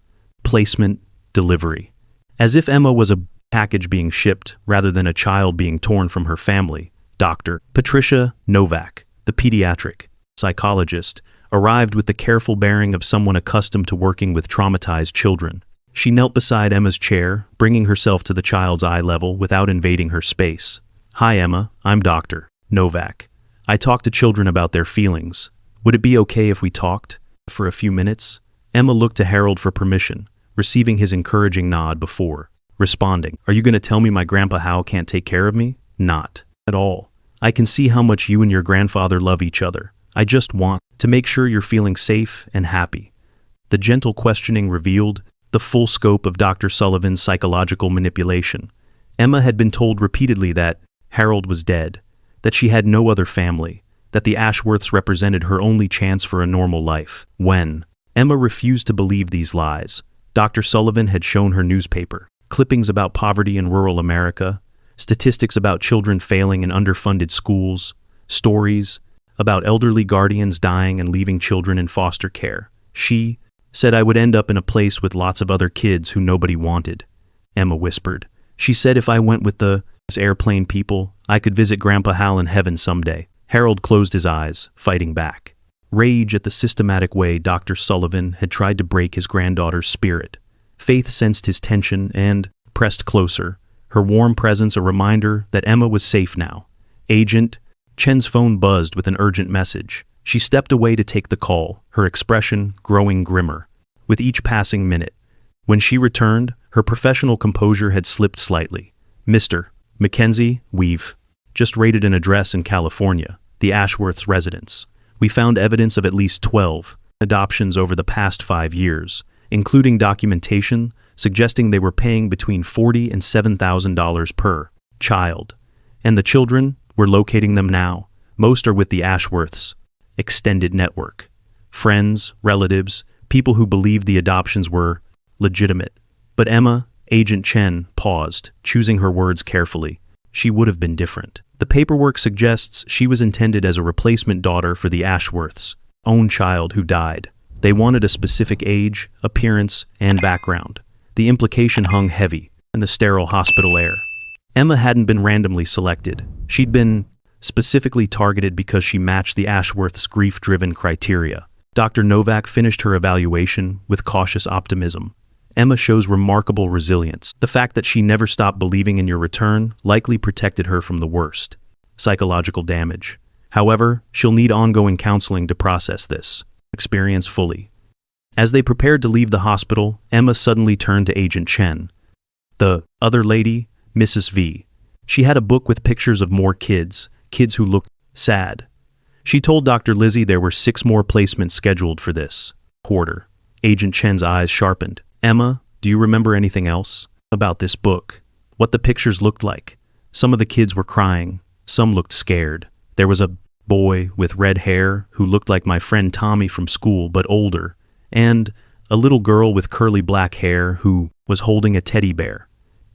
Placement, delivery. As if Emma was a package being shipped rather than a child being torn from her family. Dr. Patricia Novak, the pediatric psychologist, arrived with the careful bearing of someone accustomed to working with traumatized children. She knelt beside Emma's chair, bringing herself to the child's eye level without invading her space. Hi Emma, I'm Dr. Novak. I talk to children about their feelings. Would it be okay if we talked for a few minutes? Emma looked to Harold for permission, receiving his encouraging nod before responding. Are you going to tell me my Grandpa Hal can't take care of me? Not at all. I can see how much you and your grandfather love each other. I just want to make sure you're feeling safe and happy. The gentle questioning revealed the full scope of Dr. Sullivan's psychological manipulation. Emma had been told repeatedly that Harold was dead, that she had no other family, that the Ashworths represented her only chance for a normal life. When Emma refused to believe these lies, Dr. Sullivan had shown her newspaper clippings about poverty in rural America, statistics about children failing in underfunded schools, stories about elderly guardians dying and leaving children in foster care. She said I would end up in a place with lots of other kids who nobody wanted, Emma whispered. She said if I went with the airplane people, I could visit Grandpa Hal in heaven someday. Harold closed his eyes, fighting back. Rage at the systematic way Dr. Sullivan had tried to break his granddaughter's spirit. Faith sensed his tension and pressed closer, her warm presence a reminder that Emma was safe now. Agent Chen's phone buzzed with an urgent message. She stepped away to take the call, her expression growing grimmer with each passing minute. When she returned, her professional composure had slipped slightly. Mr. McKenzie, we've just raided an address in California, the Ashworth's residence. We found evidence of at least 12 adoptions over the past 5 years, including documentation suggesting they were paying between $40,000 and $7,000 per child. And the children, we're locating them now. Most are with the Ashworths' extended network. Friends, relatives, people who believed the adoptions were legitimate. But Emma, Agent Chen paused, choosing her words carefully. She would have been different. The paperwork suggests she was intended as a replacement daughter for the Ashworths' own child who died. They wanted a specific age, appearance, and background. The implication hung heavy in the sterile hospital air. Emma hadn't been randomly selected. She'd been specifically targeted because she matched the Ashworths' grief-driven criteria. Dr. Novak finished her evaluation with cautious optimism. Emma shows remarkable resilience. The fact that she never stopped believing in your return likely protected her from the worst psychological damage. However, she'll need ongoing counseling to process this experience fully. As they prepared to leave the hospital, Emma suddenly turned to Agent Chen. The other lady, Mrs. V. She had a book with pictures of more kids who looked sad. She told Dr. Lizzie there were 6 more placements scheduled for this quarter. Agent Chen's eyes sharpened. Emma, do you remember anything else about this book? What the pictures looked like? Some of the kids were crying. Some looked scared. There was a boy with red hair who looked like my friend Tommy from school but older, and a little girl with curly black hair who was holding a teddy bear.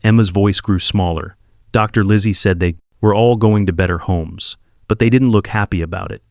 Emma's voice grew smaller. Dr. Lizzie said they were all going to better homes, but they didn't look happy about it.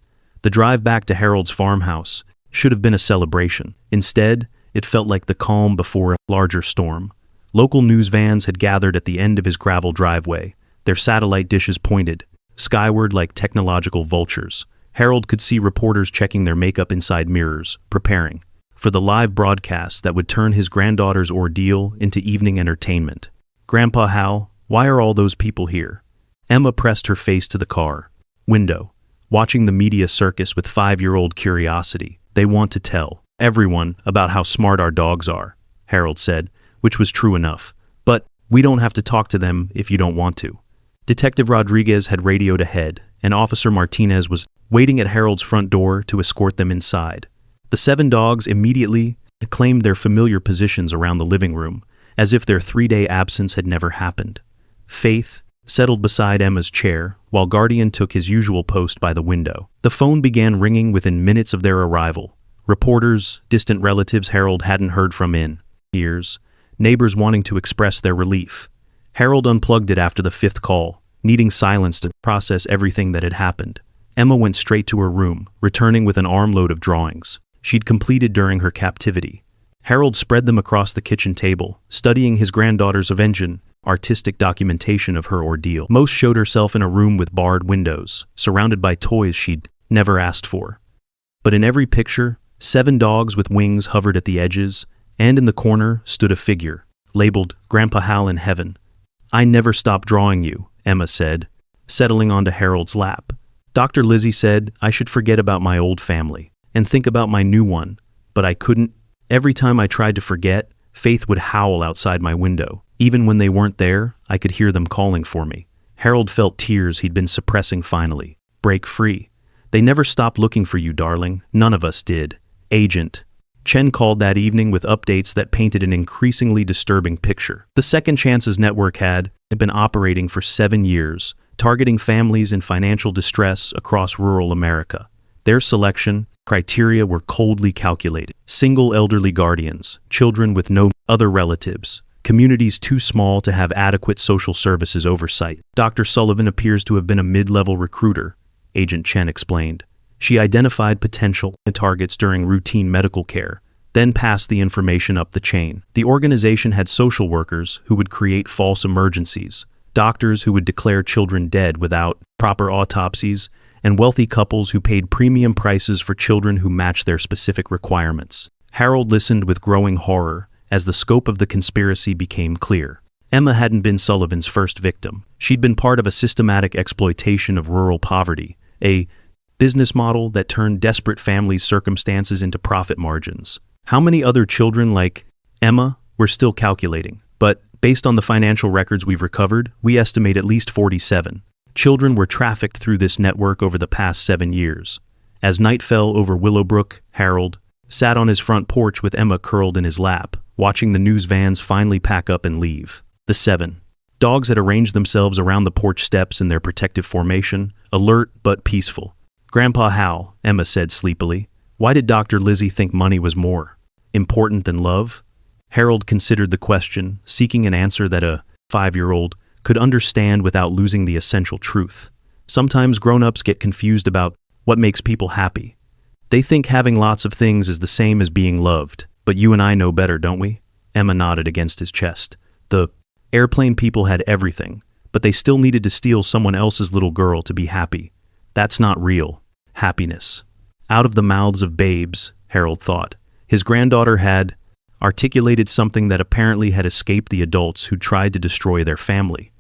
The drive back to Harold's farmhouse should have been a celebration. Instead, it felt like the calm before a larger storm. Local news vans had gathered at the end of his gravel driveway, their satellite dishes pointed skyward like technological vultures. Harold could see reporters checking their makeup inside mirrors, preparing for the live broadcast that would turn his granddaughter's ordeal into evening entertainment. Grandpa Hal, why are all those people here? Emma pressed her face to the car window, watching the media circus with 5-year-old curiosity. They want to tell everyone about how smart our dogs are, Harold said, which was true enough. But we don't have to talk to them if you don't want to. Detective Rodriguez had radioed ahead, and Officer Martinez was waiting at Harold's front door to escort them inside. The 7 dogs immediately claimed their familiar positions around the living room, as if their 3-day absence had never happened. Faith settled beside Emma's chair, while Guardian took his usual post by the window. The phone began ringing within minutes of their arrival. Reporters, distant relatives Harold hadn't heard from in years, neighbors wanting to express their relief. Harold unplugged it after the 5th call, needing silence to process everything that had happened. Emma went straight to her room, returning with an armload of drawings she'd completed during her captivity. Harold spread them across the kitchen table, studying his granddaughter's avenging artistic documentation of her ordeal. Most showed herself in a room with barred windows, surrounded by toys she'd never asked for. But in every picture, 7 dogs with wings hovered at the edges, and in the corner stood a figure, labeled Grandpa Hal in Heaven. I never stopped drawing you, Emma said, settling onto Harold's lap. Dr. Lizzie said I should forget about my old family and think about my new one, but I couldn't. Every time I tried to forget, Faith would howl outside my window. Even when they weren't there, I could hear them calling for me. Harold felt tears he'd been suppressing finally. Break free. They never stopped looking for you, darling. None of us did. Agent Chen called that evening with updates that painted an increasingly disturbing picture. The Second Chances Network had been operating for 7 years, targeting families in financial distress across rural America. Their selection criteria were coldly calculated. Single elderly guardians, children with no other relatives, communities too small to have adequate social services oversight. Dr. Sullivan appears to have been a mid-level recruiter, Agent Chen explained. She identified potential targets during routine medical care, then passed the information up the chain. The organization had social workers who would create false emergencies, doctors who would declare children dead without proper autopsies, and wealthy couples who paid premium prices for children who matched their specific requirements. Harold listened with growing horror as the scope of the conspiracy became clear. Emma hadn't been Sullivan's first victim. She'd been part of a systematic exploitation of rural poverty, a business model that turned desperate families' circumstances into profit margins. How many other children like Emma? We're still calculating, but based on the financial records we've recovered, we estimate at least 47. Children were trafficked through this network over the past 7 years. As night fell over Willowbrook, Harold sat on his front porch with Emma curled in his lap, watching the news vans finally pack up and leave. The 7 dogs had arranged themselves around the porch steps in their protective formation, alert but peaceful. Grandpa Hal, Emma said sleepily, why did Dr. Lizzie think money was more important than love? Harold considered the question, seeking an answer that a 5-year-old could understand without losing the essential truth. Sometimes grown-ups get confused about what makes people happy. They think having lots of things is the same as being loved, but you and I know better, don't we? Emma nodded against his chest. The airplane people had everything, but they still needed to steal someone else's little girl to be happy. That's not real happiness. Out of the mouths of babes, Harold thought. His granddaughter had articulated something that apparently had escaped the adults who tried to destroy their family.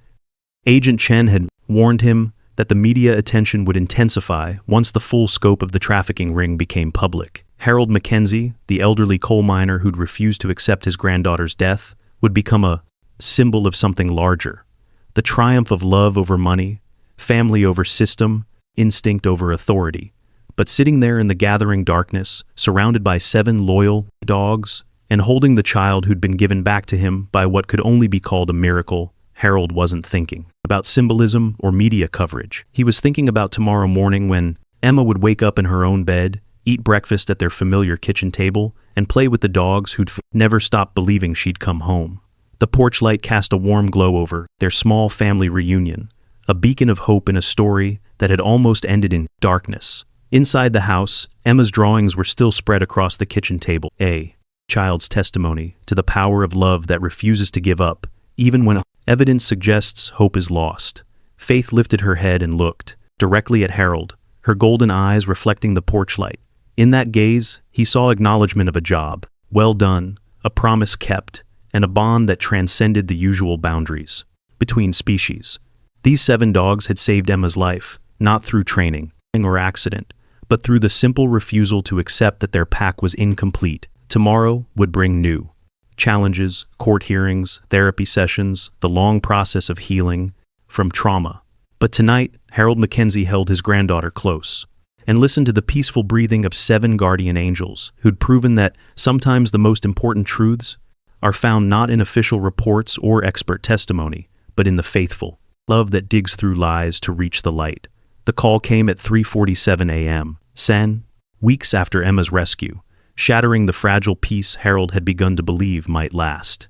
Agent Chen had warned him that the media attention would intensify once the full scope of the trafficking ring became public. Harold McKenzie, the elderly coal miner who'd refused to accept his granddaughter's death, would become a symbol of something larger. The triumph of love over money, family over system, instinct over authority. But sitting there in the gathering darkness, surrounded by 7 loyal dogs, and holding the child who'd been given back to him by what could only be called a miracle, Harold wasn't thinking about symbolism or media coverage. He was thinking about tomorrow morning when Emma would wake up in her own bed, eat breakfast at their familiar kitchen table, and play with the dogs who'd never stopped believing she'd come home. The porch light cast a warm glow over their small family reunion, a beacon of hope in a story that had almost ended in darkness. Inside the house, Emma's drawings were still spread across the kitchen table. A child's testimony to the power of love that refuses to give up, even when evidence suggests hope is lost. Faith lifted her head and looked directly at Harold, her golden eyes reflecting the porch light. In that gaze, he saw acknowledgement of a job well done, a promise kept, and a bond that transcended the usual boundaries between species. These 7 dogs had saved Emma's life, not through training or accident, but through the simple refusal to accept that their pack was incomplete. Tomorrow would bring new challenges, court hearings, therapy sessions, the long process of healing from trauma. But tonight, Harold McKenzie held his granddaughter close and listened to the peaceful breathing of 7 guardian angels who'd proven that sometimes the most important truths are found not in official reports or expert testimony, but in the faithful love that digs through lies to reach the light. The call came at 3:47 a.m. Weeks after Emma's rescue, shattering the fragile peace Harold had begun to believe might last.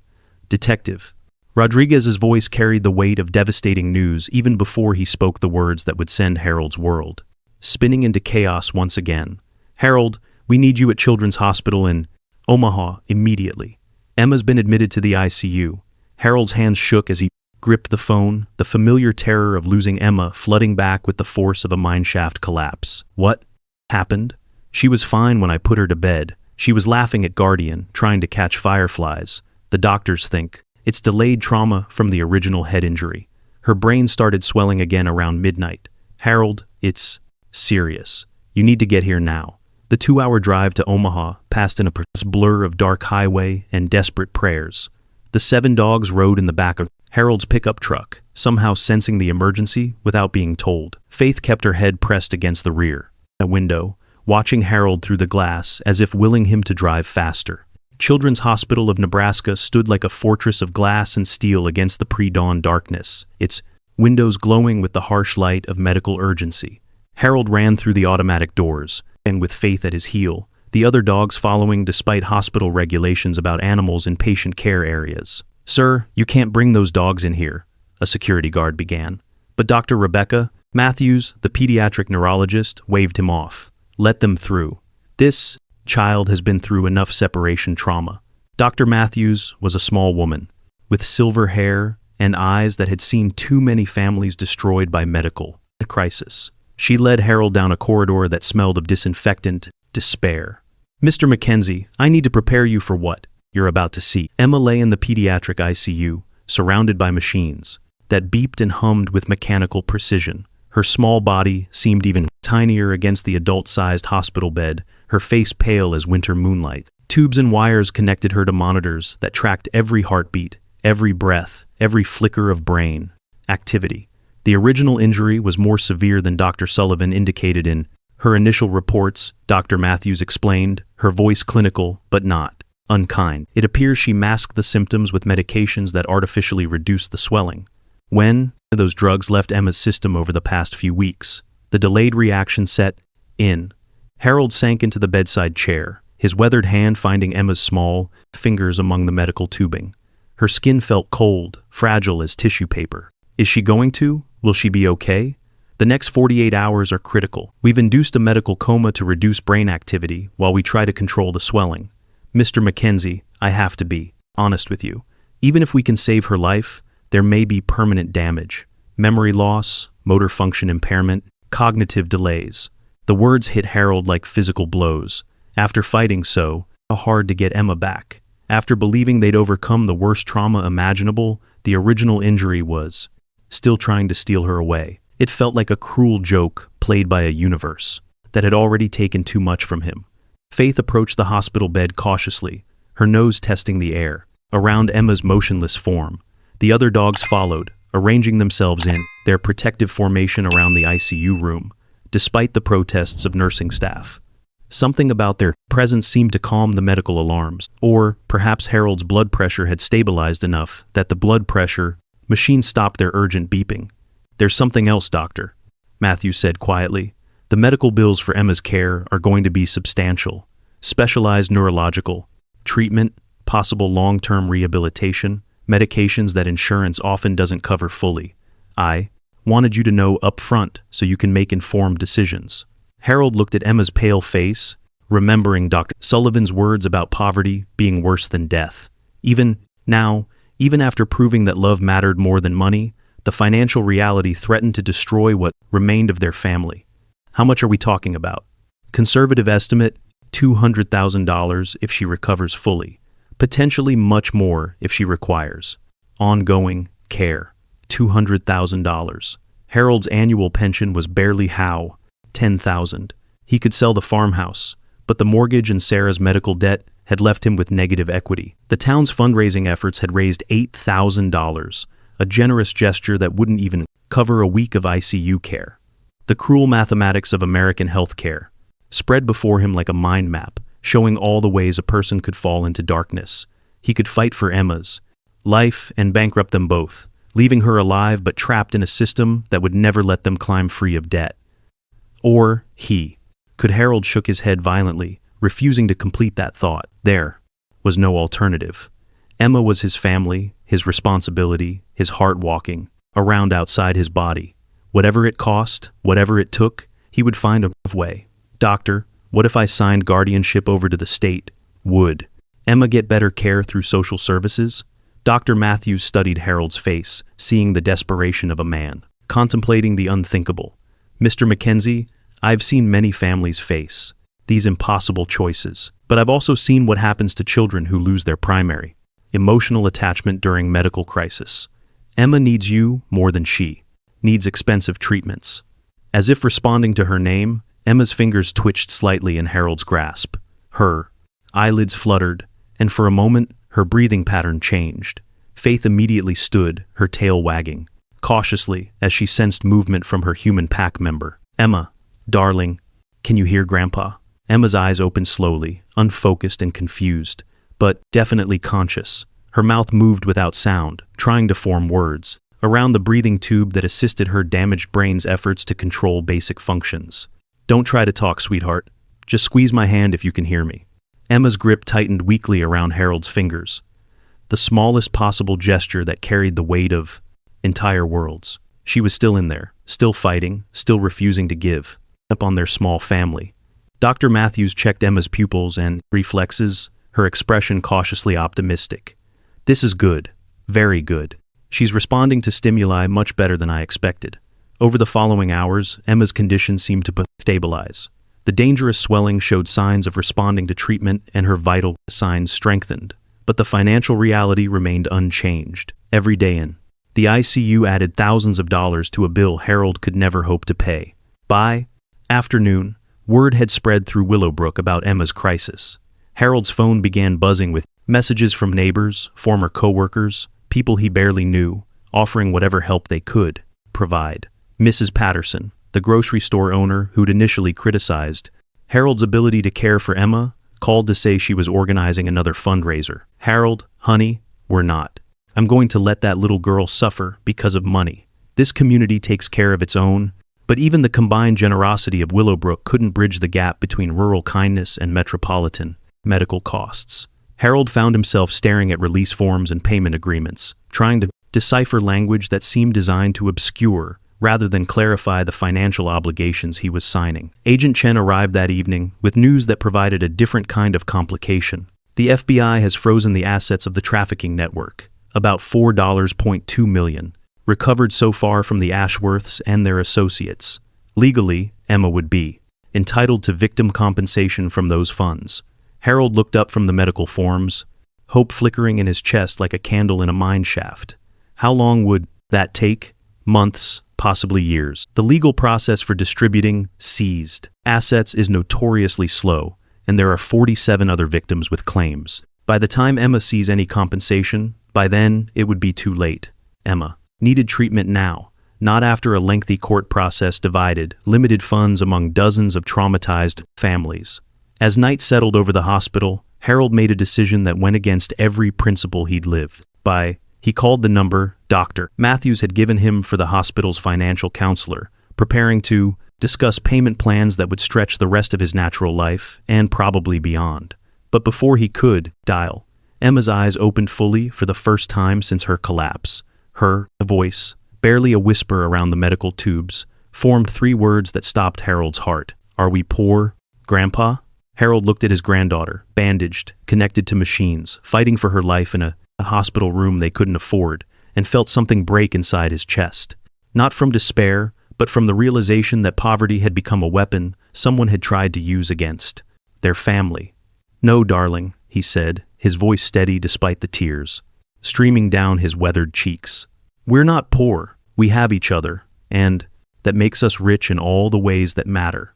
Detective Rodriguez's voice carried the weight of devastating news even before he spoke the words that would send Harold's world spinning into chaos once again. Harold, we need you at Children's Hospital in Omaha immediately. Emma's been admitted to the ICU. Harold's hands shook as he gripped the phone, the familiar terror of losing Emma flooding back with the force of a mineshaft collapse. What happened? She was fine when I put her to bed. She was laughing at Guardian, trying to catch fireflies. The doctors think it's delayed trauma from the original head injury. Her brain started swelling again around midnight. Harold, it's serious. You need to get here now. The 2-hour drive to Omaha passed in a blur of dark highway and desperate prayers. The 7 dogs rode in the back of Harold's pickup truck, somehow sensing the emergency without being told. Faith kept her head pressed against the rear window, watching Harold through the glass as if willing him to drive faster. Children's Hospital of Nebraska stood like a fortress of glass and steel against the pre-dawn darkness, its windows glowing with the harsh light of medical urgency. Harold ran through the automatic doors, and with Faith at his heel, the other dogs following despite hospital regulations about animals in patient care areas. "Sir, you can't bring those dogs in here," a security guard began. But Dr. Rebecca Matthews, the pediatric neurologist, waved him off. "Let them through. This child has been through enough separation trauma." Dr. Matthews was a small woman, with silver hair and eyes that had seen too many families destroyed by medical crisis. She led Harold down a corridor that smelled of disinfectant despair. "Mr. McKenzie, I need to prepare you for what you're about to see." Emma lay in the pediatric ICU, surrounded by machines that beeped and hummed with mechanical precision. Her small body seemed even tinier against the adult-sized hospital bed, her face pale as winter moonlight. Tubes and wires connected her to monitors that tracked every heartbeat, every breath, every flicker of brain activity. The original injury was more severe than Dr. Sullivan indicated in her initial reports, Dr. Matthews explained, her voice clinical but not unkind. It appears she masked the symptoms with medications that artificially reduced the swelling. When those drugs left Emma's system over the past few weeks, the delayed reaction set in. Harold sank into the bedside chair, his weathered hand finding Emma's small fingers among the medical tubing. Her skin felt cold, fragile as tissue paper. Is she going to? Will she be okay? The next 48 hours are critical. We've induced a medical coma to reduce brain activity while we try to control the swelling. Mr. McKenzie, I have to be honest with you. Even if we can save her life, there may be permanent damage. Memory loss, motor function impairment, cognitive delays. The words hit Harold like physical blows. After fighting so hard to get Emma back, after believing they'd overcome the worst trauma imaginable, the original injury was still trying to steal her away. It felt like a cruel joke played by a universe that had already taken too much from him. Faith approached the hospital bed cautiously, her nose testing the air, around Emma's motionless form. The other dogs followed, arranging themselves in their protective formation around the ICU room, despite the protests of nursing staff. Something about their presence seemed to calm the medical alarms, or perhaps Harold's blood pressure had stabilized enough that the blood pressure machine stopped their urgent beeping. There's something else, doctor, Matthew said quietly. The medical bills for Emma's care are going to be substantial. Specialized neurological treatment, possible long-term rehabilitation, medications that insurance often doesn't cover fully. I wanted you to know up front so you can make informed decisions. Harold looked at Emma's pale face, remembering Dr. Sullivan's words about poverty being worse than death. Even after proving that love mattered more than money, the financial reality threatened to destroy what remained of their family. How much are we talking about? Conservative estimate, $200,000 if she recovers fully. Potentially much more if she requires ongoing care. $200,000. Harold's annual pension was barely $10,000. He could sell the farmhouse, but the mortgage and Sarah's medical debt had left him with negative equity. The town's fundraising efforts had raised $8,000, a generous gesture that wouldn't even cover a week of ICU care. The cruel mathematics of American healthcare spread before him like a mind map, showing all the ways a person could fall into darkness. He could fight for Emma's life and bankrupt them both, leaving her alive but trapped in a system that would never let them climb free of debt. Or he. Harold shook his head violently, refusing to complete that thought. There was no alternative. Emma was his family, his responsibility, his heart walking around outside his body. Whatever it cost, whatever it took, he would find a way. Doctor, what if I signed guardianship over to the state? Would Emma get better care through social services? Dr. Matthews studied Harold's face, seeing the desperation of a man, contemplating the unthinkable. Mr. McKenzie, I've seen many families face these impossible choices, but I've also seen what happens to children who lose their primary emotional attachment during medical crisis. Emma needs you more than she needs expensive treatments. As if responding to her name, Emma's fingers twitched slightly in Harold's grasp. Her eyelids fluttered, and for a moment, her breathing pattern changed. Faith immediately stood, her tail wagging, cautiously as she sensed movement from her human pack member. Emma, darling, can you hear Grandpa? Emma's eyes opened slowly, unfocused and confused, but definitely conscious. Her mouth moved without sound, trying to form words, around the breathing tube that assisted her damaged brain's efforts to control basic functions. Don't try to talk, sweetheart. Just squeeze my hand if you can hear me. Emma's grip tightened weakly around Harold's fingers, the smallest possible gesture that carried the weight of entire worlds. She was still in there, still fighting, still refusing to give up on their small family. Dr. Matthews checked Emma's pupils and reflexes, her expression cautiously optimistic. This is good, very good. She's responding to stimuli much better than I expected. Over the following hours, Emma's condition seemed to stabilize. The dangerous swelling showed signs of responding to treatment and her vital signs strengthened, but the financial reality remained unchanged. Every day the ICU added thousands of dollars to a bill Harold could never hope to pay. By afternoon, word had spread through Willowbrook about Emma's crisis. Harold's phone began buzzing with messages from neighbors, former co-workers, people he barely knew, offering whatever help they could provide. Mrs. Patterson, the grocery store owner who'd initially criticized Harold's ability to care for Emma, called to say she was organizing another fundraiser. Harold, honey, we're not. I'm going to let that little girl suffer because of money. This community takes care of its own, but even the combined generosity of Willowbrook couldn't bridge the gap between rural kindness and metropolitan medical costs. Harold found himself staring at release forms and payment agreements, trying to decipher language that seemed designed to obscure rather than clarify the financial obligations he was signing. Agent Chen arrived that evening with news that provided a different kind of complication. The FBI has frozen the assets of the trafficking network, about $4.2 million, recovered so far from the Ashworths and their associates. Legally, Emma would be entitled to victim compensation from those funds. Harold looked up from the medical forms, hope flickering in his chest like a candle in a mine shaft. How long would that take? Months, possibly years. The legal process for distributing seized assets is notoriously slow, and there are 47 other victims with claims. By the time Emma sees any compensation, by then it would be too late. Emma needed treatment now, not after a lengthy court process divided limited funds among dozens of traumatized families. As night settled over the hospital, Harold made a decision that went against every principle he'd lived by. He called the number Dr. Matthews had given him for the hospital's financial counselor, preparing to discuss payment plans that would stretch the rest of his natural life and probably beyond. But before he could dial, Emma's eyes opened fully for the first time since her collapse. Her voice, barely a whisper around the medical tubes, formed three words that stopped Harold's heart. "Are we poor, Grandpa?" Harold looked at his granddaughter, bandaged, connected to machines, fighting for her life in a hospital room they couldn't afford, and felt something break inside his chest. Not from despair, but from the realization that poverty had become a weapon someone had tried to use against their family. "No, darling," he said, his voice steady despite the tears streaming down his weathered cheeks. "We're not poor. We have each other, and that makes us rich in all the ways that matter."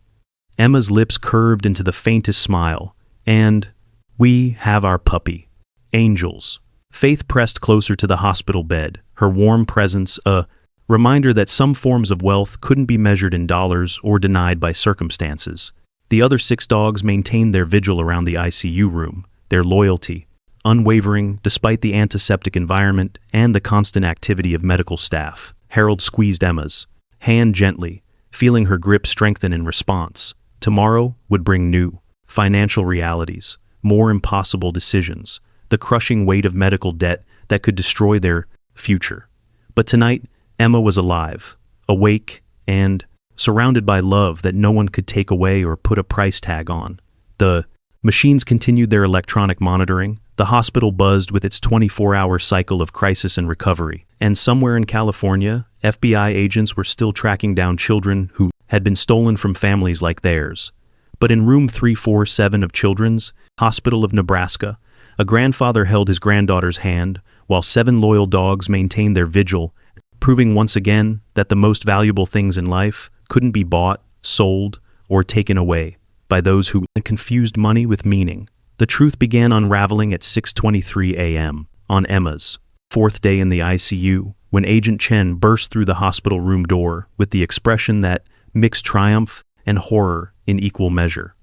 Emma's lips curved into the faintest smile. "And we have our puppy. Angels." Faith pressed closer to the hospital bed, her warm presence a reminder that some forms of wealth couldn't be measured in dollars or denied by circumstances. The other 6 dogs maintained their vigil around the ICU room, their loyalty unwavering despite the antiseptic environment and the constant activity of medical staff. Harold squeezed Emma's hand gently, feeling her grip strengthen in response. Tomorrow would bring new financial realities, more impossible decisions, the crushing weight of medical debt that could destroy their future. But tonight, Emma was alive, awake, and surrounded by love that no one could take away or put a price tag on. The machines continued their electronic monitoring, the hospital buzzed with its 24-hour cycle of crisis and recovery, and somewhere in California, FBI agents were still tracking down children who had been stolen from families like theirs. But in room 347 of Children's Hospital of Nebraska, a grandfather held his granddaughter's hand while 7 loyal dogs maintained their vigil, proving once again that the most valuable things in life couldn't be bought, sold, or taken away by those who confused money with meaning. The truth began unraveling at 6:23 a.m. on Emma's 4th day in the ICU, when Agent Chen burst through the hospital room door with the expression that mixed triumph and horror in equal measure.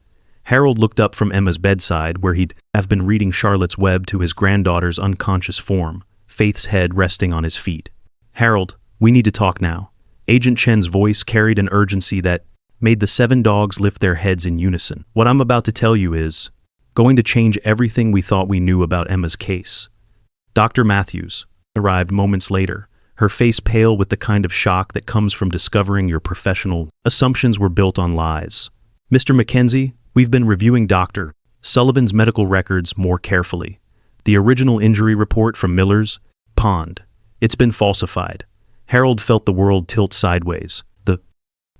Harold looked up from Emma's bedside, where he'd have been reading Charlotte's Web, to his granddaughter's unconscious form, Faith's head resting on his feet. "Harold, we need to talk now." Agent Chen's voice carried an urgency that made the 7 dogs lift their heads in unison. "What I'm about to tell you is going to change everything we thought we knew about Emma's case." Dr. Matthews arrived moments later, her face pale with the kind of shock that comes from discovering your professional assumptions were built on lies. "Mr. McKenzie, we've been reviewing Dr. Sullivan's medical records more carefully. The original injury report from Miller's Pond. It's been falsified." Harold felt the world tilt sideways. The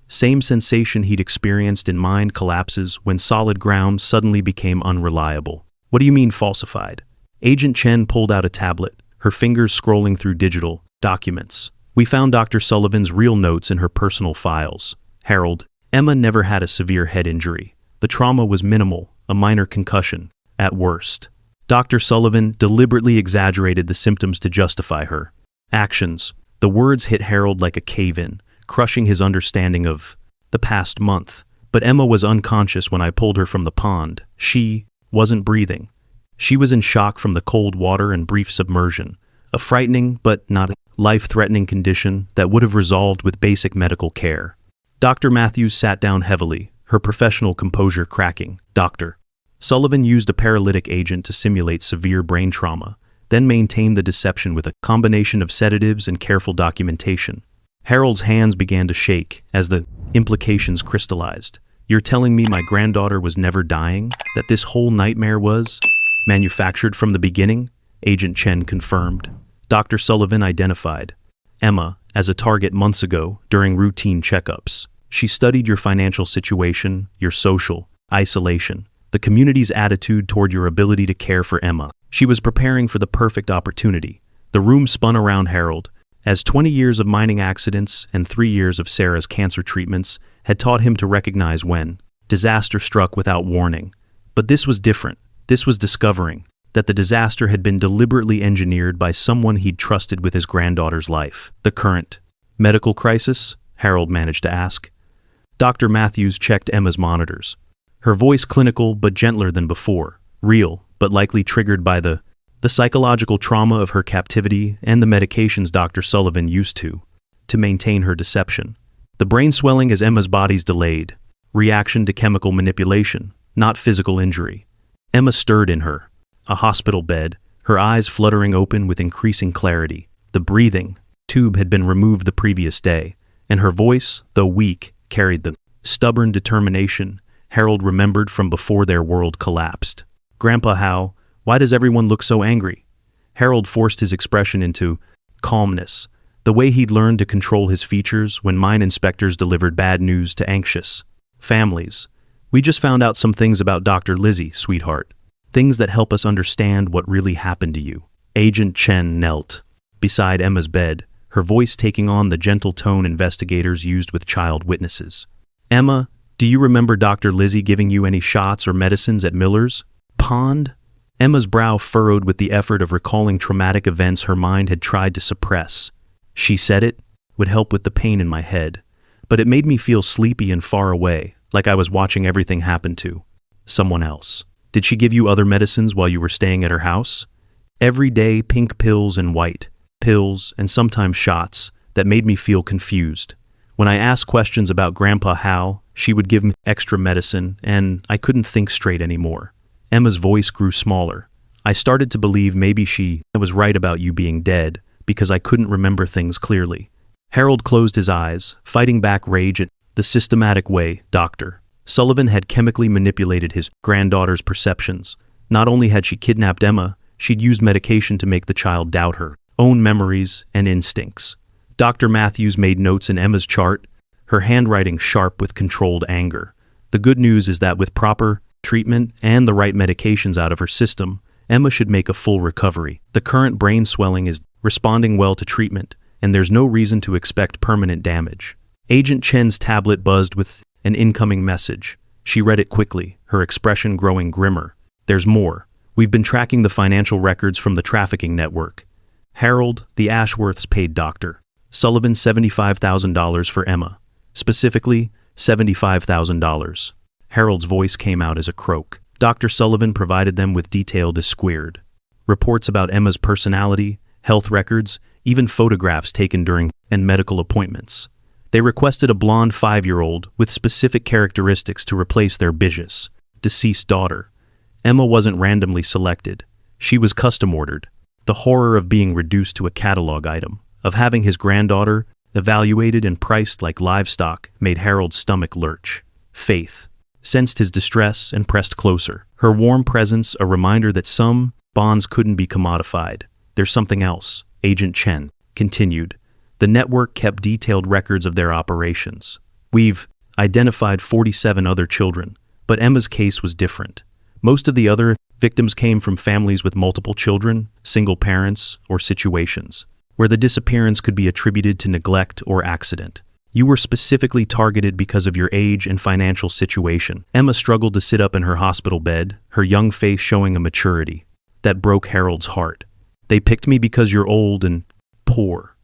same sensation he'd experienced in mind collapses when solid ground suddenly became unreliable. "What do you mean falsified?" Agent Chen pulled out a tablet, her fingers scrolling through digital documents. "We found Dr. Sullivan's real notes in her personal files. Harold, Emma never had a severe head injury. The trauma was minimal, a minor concussion, at worst. Dr. Sullivan deliberately exaggerated the symptoms to justify her actions." The words hit Harold like a cave-in, crushing his understanding of the past month. "But Emma was unconscious when I pulled her from the pond. She wasn't breathing. She was in shock from the cold water and brief submersion, a frightening but not life-threatening condition that would have resolved with basic medical care." Dr. Matthews sat down heavily, her professional composure cracking. "Doctor Sullivan used a paralytic agent to simulate severe brain trauma, then maintained the deception with a combination of sedatives and careful documentation. Harold's hands began to shake as the implications crystallized. You're telling me my granddaughter was never dying? That this whole nightmare was manufactured from the beginning? Agent Chen confirmed. Dr. Sullivan identified Emma as a target months ago during routine checkups. She studied your financial situation, your social isolation, the community's attitude toward your ability to care for Emma. She was preparing for the perfect opportunity. The room spun around Harold, as 20 years of mining accidents and 3 years of Sarah's cancer treatments had taught him to recognize when disaster struck without warning. But this was different. This was discovering that the disaster had been deliberately engineered by someone he'd trusted with his granddaughter's life. The current medical crisis? Harold managed to ask. Dr. Matthews checked Emma's monitors. Her voice clinical but gentler than before, real but likely triggered by the psychological trauma of her captivity and the medications Dr. Sullivan used to maintain her deception. The brain swelling as Emma's body's delayed, reaction to chemical manipulation, not physical injury. Emma stirred in her, a hospital bed, her eyes fluttering open with increasing clarity. The breathing tube had been removed the previous day, and her voice, though weak, carried the stubborn determination Harold remembered from before their world collapsed. Grandpa Howe, why does everyone look so angry? Harold forced his expression into calmness, the way he'd learned to control his features when mine inspectors delivered bad news to anxious families. We just found out some things about Dr. Lizzie, sweetheart. Things that help us understand what really happened to you. Agent Chen knelt beside Emma's bed, her voice taking on the gentle tone investigators used with child witnesses. Emma, do you remember Dr. Lizzie giving you any shots or medicines at Miller's Pond? Emma's brow furrowed with the effort of recalling traumatic events her mind had tried to suppress. She said it would help with the pain in my head, but it made me feel sleepy and far away, like I was watching everything happen to someone else. Did she give you other medicines while you were staying at her house? Every day, pink pills and white pills, and sometimes shots that made me feel confused. When I asked questions about Grandpa Hal, she would give me extra medicine, and I couldn't think straight anymore. Emma's voice grew smaller. I started to believe maybe she was right about you being dead, because I couldn't remember things clearly. Harold closed his eyes, fighting back rage at the systematic way Dr. Sullivan had chemically manipulated his granddaughter's perceptions. Not only had she kidnapped Emma, she'd used medication to make the child doubt her own memories and instincts. Dr. Matthews made notes in Emma's chart, her handwriting sharp with controlled anger. The good news is that with proper treatment and the right medications out of her system, Emma should make a full recovery. The current brain swelling is responding well to treatment, and there's no reason to expect permanent damage. Agent Chen's tablet buzzed with an incoming message. She read it quickly, her expression growing grimmer. There's more. We've been tracking the financial records from the trafficking network. Harold, the Ashworths paid Dr. Sullivan $75,000 for Emma. Specifically, $75,000. Harold's voice came out as a croak. Dr. Sullivan provided them with detailed disquered reports about Emma's personality, health records, even photographs taken during and medical appointments. They requested a blonde 5-year-old with specific characteristics to replace their vicious, deceased daughter. Emma wasn't randomly selected. She was custom ordered. The horror of being reduced to a catalog item, of having his granddaughter evaluated and priced like livestock, made Harold's stomach lurch. Faith sensed his distress and pressed closer. Her warm presence a reminder that some bonds couldn't be commodified. There's something else, Agent Chen continued. The network kept detailed records of their operations. We've identified 47 other children, but Emma's case was different. Most of the other victims came from families with multiple children, single parents, or situations where the disappearance could be attributed to neglect or accident. You were specifically targeted because of your age and financial situation. Emma struggled to sit up in her hospital bed, her young face showing a maturity that broke Harold's heart. They picked me because you're old and poor.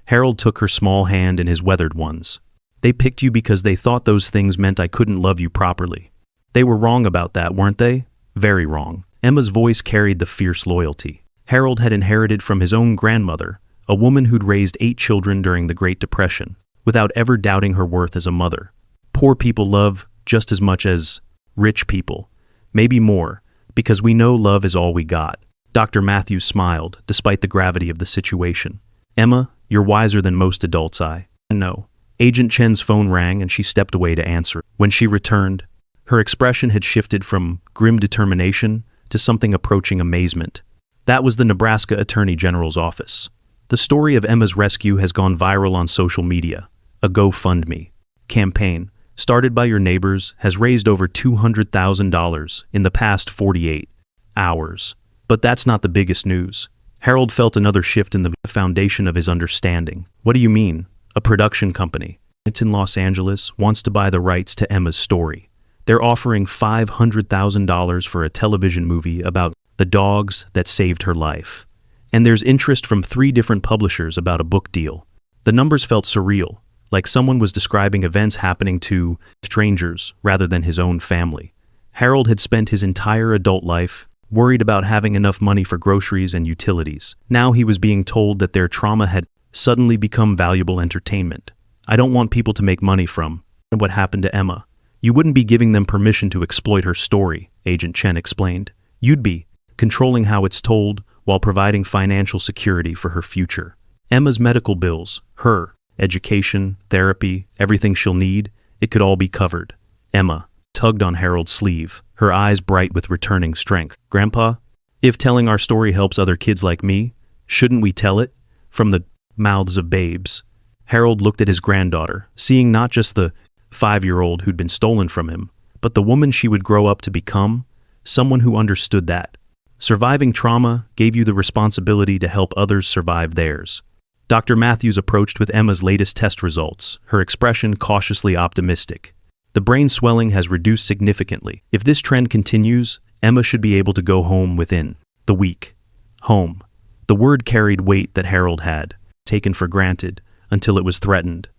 Harold took her small hand in his weathered ones. They picked you because they thought those things meant I couldn't love you properly. They were wrong about that, weren't they? Very wrong. Emma's voice carried the fierce loyalty Harold had inherited from his own grandmother, a woman who'd raised 8 children during the Great Depression, without ever doubting her worth as a mother. Poor people love just as much as rich people. Maybe more, because we know love is all we got. Dr. Matthews smiled, despite the gravity of the situation. Emma, you're wiser than most adults, I know. Agent Chen's phone rang and she stepped away to answer. When she returned, her expression had shifted from grim determination to something approaching amazement. That was the Nebraska Attorney General's office. The story of Emma's rescue has gone viral on social media. A GoFundMe campaign, started by your neighbors, has raised over $200,000 in the past 48 hours. But that's not the biggest news. Harold felt another shift in the foundation of his understanding. What do you mean? A production company. It's in Los Angeles, wants to buy the rights to Emma's story. They're offering $500,000 for a television movie about the dogs that saved her life. And there's interest from 3 different publishers about a book deal. The numbers felt surreal, like someone was describing events happening to strangers rather than his own family. Harold had spent his entire adult life worried about having enough money for groceries and utilities. Now he was being told that their trauma had suddenly become valuable entertainment. I don't want people to make money from what happened to Emma. You wouldn't be giving them permission to exploit her story, Agent Chen explained. You'd be controlling how it's told while providing financial security for her future. Emma's medical bills, her education, therapy, everything she'll need, it could all be covered. Emma tugged on Harold's sleeve, her eyes bright with returning strength. Grandpa, if telling our story helps other kids like me, shouldn't we tell it? From the mouths of babes. Harold looked at his granddaughter, seeing not just the 5-year-old who'd been stolen from him, but the woman she would grow up to become, someone who understood that surviving trauma gave you the responsibility to help others survive theirs. Dr. Matthews approached with Emma's latest test results, her expression cautiously optimistic. The brain swelling has reduced significantly. If this trend continues, Emma should be able to go home within the week. Home. The word carried weight that Harold had taken for granted until it was threatened.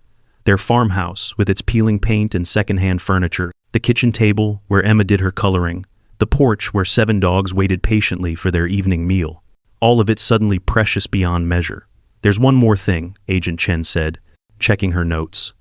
Their farmhouse, with its peeling paint and secondhand furniture, the kitchen table where Emma did her coloring, the porch where 7 dogs waited patiently for their evening meal, all of it suddenly precious beyond measure. There's one more thing, Agent Chen said, checking her notes.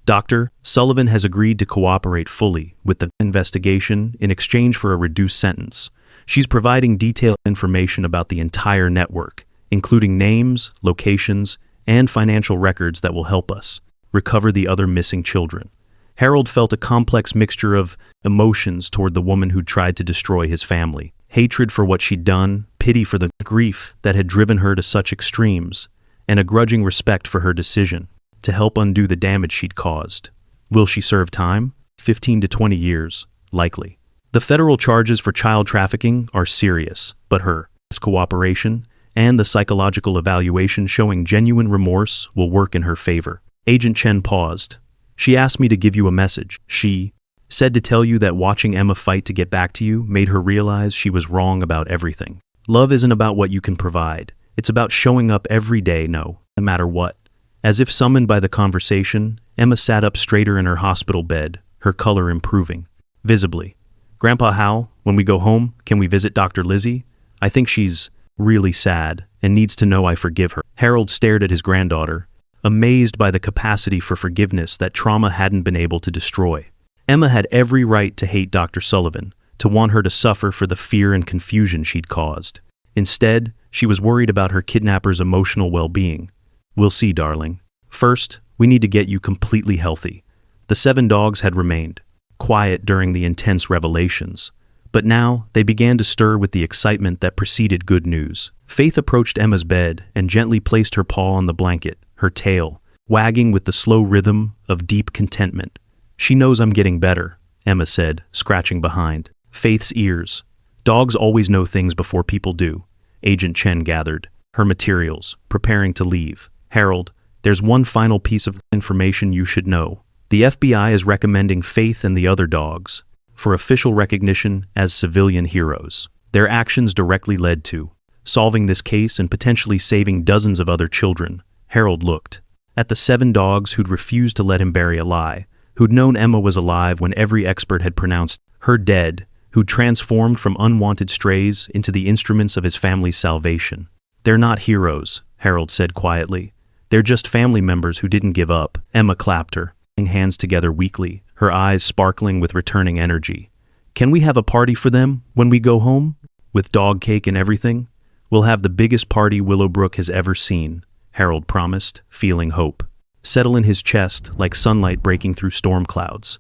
Dr. Sullivan has agreed to cooperate fully with the investigation in exchange for a reduced sentence. She's providing detailed information about the entire network, including names, locations, and financial records that will help us recover the other missing children. Harold felt a complex mixture of emotions toward the woman who'd tried to destroy his family. Hatred for what she'd done, pity for the grief that had driven her to such extremes, and a grudging respect for her decision to help undo the damage she'd caused. Will she serve time? 15 to 20 years, likely. The federal charges for child trafficking are serious, but her cooperation and the psychological evaluation showing genuine remorse will work in her favor. Agent Chen paused. She asked me to give you a message. She said to tell you that watching Emma fight to get back to you made her realize she was wrong about everything. Love isn't about what you can provide. It's about showing up every day, no matter what. As if summoned by the conversation, Emma sat up straighter in her hospital bed, her color improving, visibly. Grandpa Hal, when we go home, can we visit Dr. Lizzie? I think she's really sad and needs to know I forgive her. Harold stared at his granddaughter, amazed by the capacity for forgiveness that trauma hadn't been able to destroy. Emma had every right to hate Dr. Sullivan, to want her to suffer for the fear and confusion she'd caused. Instead, she was worried about her kidnapper's emotional well-being. We'll see, darling. First, we need to get you completely healthy. The 7 dogs had remained quiet during the intense revelations, but now they began to stir with the excitement that preceded good news. Faith approached Emma's bed and gently placed her paw on the blanket, her tail wagging with the slow rhythm of deep contentment. She knows I'm getting better, Emma said, scratching behind Faith's ears. Dogs always know things before people do. Agent Chen gathered her materials, preparing to leave. Harold, there's one final piece of information you should know. The FBI is recommending Faith and the other dogs for official recognition as civilian heroes. Their actions directly led to solving this case and potentially saving dozens of other children. Harold looked at the 7 dogs who'd refused to let him bury a lie, who'd known Emma was alive when every expert had pronounced her dead, who'd transformed from unwanted strays into the instruments of his family's salvation. They're not heroes, Harold said quietly. They're just family members who didn't give up. Emma clapped her hands together weakly, her eyes sparkling with returning energy. Can we have a party for them when we go home? With dog cake and everything? We'll have the biggest party Willowbrook has ever seen, Harold promised, feeling hope settle in his chest like sunlight breaking through storm clouds.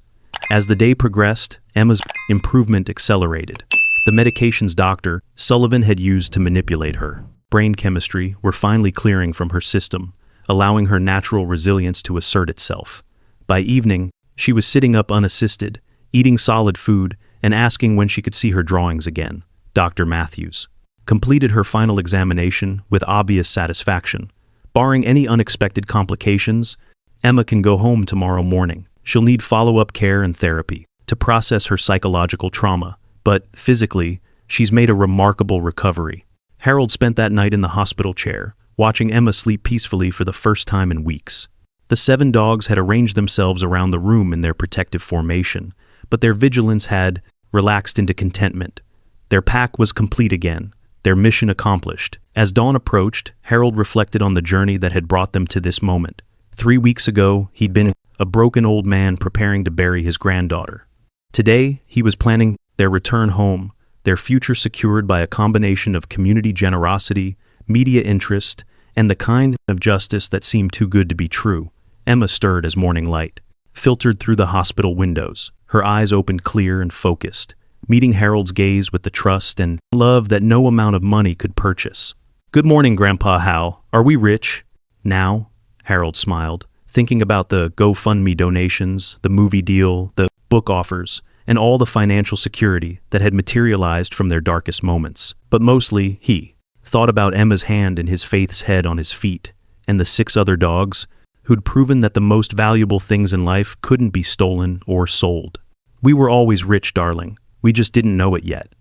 As the day progressed, Emma's improvement accelerated. The medications Dr. Sullivan had used to manipulate her brain chemistry were finally clearing from her system, allowing her natural resilience to assert itself. By evening, she was sitting up unassisted, eating solid food, and asking when she could see her drawings again. Dr. Matthews completed her final examination with obvious satisfaction. Barring any unexpected complications, Emma can go home tomorrow morning. She'll need follow-up care and therapy to process her psychological trauma, but physically, she's made a remarkable recovery. Harold spent that night in the hospital chair, watching Emma sleep peacefully for the first time in weeks. The 7 dogs had arranged themselves around the room in their protective formation, but their vigilance had relaxed into contentment. Their pack was complete again, their mission accomplished. As dawn approached, Harold reflected on the journey that had brought them to this moment. 3 weeks ago, he'd been a broken old man preparing to bury his granddaughter. Today, he was planning their return home, their future secured by a combination of community generosity, media interest, and the kind of justice that seemed too good to be true. Emma stirred as morning light filtered through the hospital windows. Her eyes opened clear and focused, meeting Harold's gaze with the trust and love that no amount of money could purchase. "Good morning, Grandpa Hal. Are we rich?" "Now?" Harold smiled, thinking about the GoFundMe donations, the movie deal, the book offers, and all the financial security that had materialized from their darkest moments. But mostly, he thought about Emma's hand and his Faith's head on his feet, and the 6 other dogs who'd proven that the most valuable things in life couldn't be stolen or sold. "We were always rich, darling. We just didn't know it yet."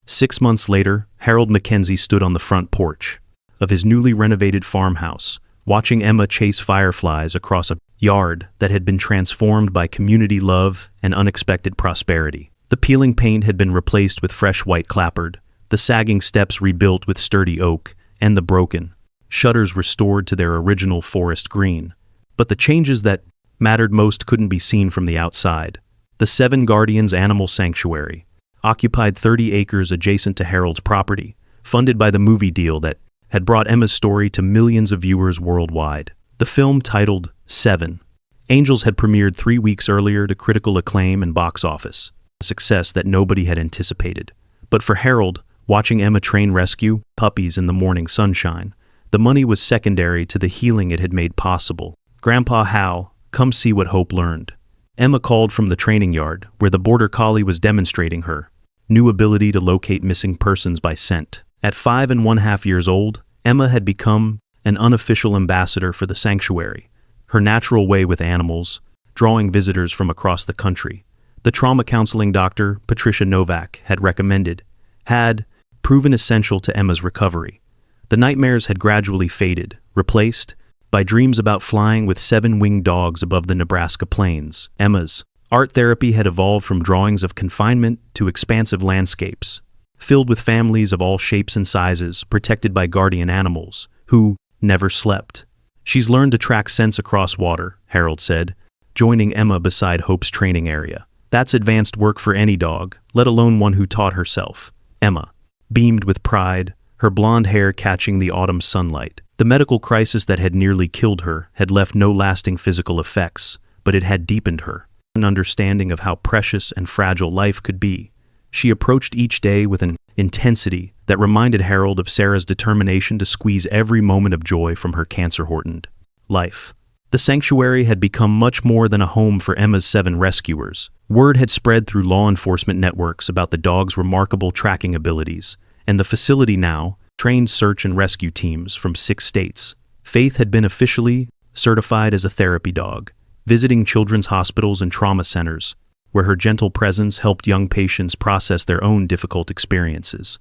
6 months later, Harold McKenzie stood on the front porch of his newly renovated farmhouse, watching Emma chase fireflies across a yard that had been transformed by community love and unexpected prosperity. The peeling paint had been replaced with fresh white clapboard, the sagging steps rebuilt with sturdy oak, and the broken shutters restored to their original forest green. But the changes that mattered most couldn't be seen from the outside. The 7 Guardians Animal Sanctuary occupied 30 acres adjacent to Harold's property, funded by the movie deal that had brought Emma's story to millions of viewers worldwide. The film, titled 7 Angels, had premiered 3 weeks earlier to critical acclaim and box office, a success that nobody had anticipated. But for Harold, watching Emma train rescue puppies in the morning sunshine, the money was secondary to the healing it had made possible. "Grandpa Hal, come see what Hope learned." Emma called from the training yard, where the border collie was demonstrating her new ability to locate missing persons by scent. At 5½ years old, Emma had become an unofficial ambassador for the sanctuary, her natural way with animals, drawing visitors from across the country. The trauma counseling doctor Patricia Novak had recommended had proven essential to Emma's recovery. The nightmares had gradually faded, replaced by dreams about flying with 7 winged dogs above the Nebraska plains. Emma's art therapy had evolved from drawings of confinement to expansive landscapes, filled with families of all shapes and sizes, protected by guardian animals, who never slept. "She's learned to track scents across water," Harold said, joining Emma beside Hope's training area. "That's advanced work for any dog, let alone one who taught herself." Emma beamed with pride, her blonde hair catching the autumn sunlight. The medical crisis that had nearly killed her had left no lasting physical effects, but it had deepened her an understanding of how precious and fragile life could be. She approached each day with an intensity that reminded Harold of Sarah's determination to squeeze every moment of joy from her cancer-hortoned life. The sanctuary had become much more than a home for Emma's 7 rescuers. Word had spread through law enforcement networks about the dog's remarkable tracking abilities, and the facility now trained search and rescue teams from 6 states. Faith had been officially certified as a therapy dog, visiting children's hospitals and trauma centers, where her gentle presence helped young patients process their own difficult experiences.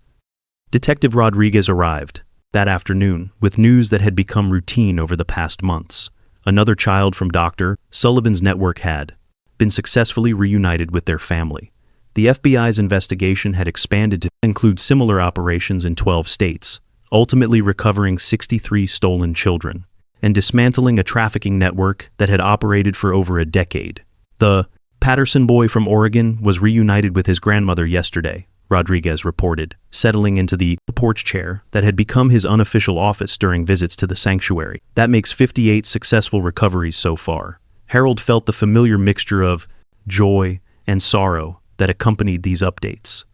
Detective Rodriguez arrived that afternoon with news that had become routine over the past months. Another child from Dr. Sullivan's network had been successfully reunited with their family. The FBI's investigation had expanded to include similar operations in 12 states, ultimately recovering 63 stolen children and dismantling a trafficking network that had operated for over a decade. The Patterson boy from Oregon was reunited with his grandmother yesterday, Rodriguez reported, settling into the porch chair that had become his unofficial office during visits to the sanctuary. That makes 58 successful recoveries so far. Harold felt the familiar mixture of joy and sorrow that accompanied these updates.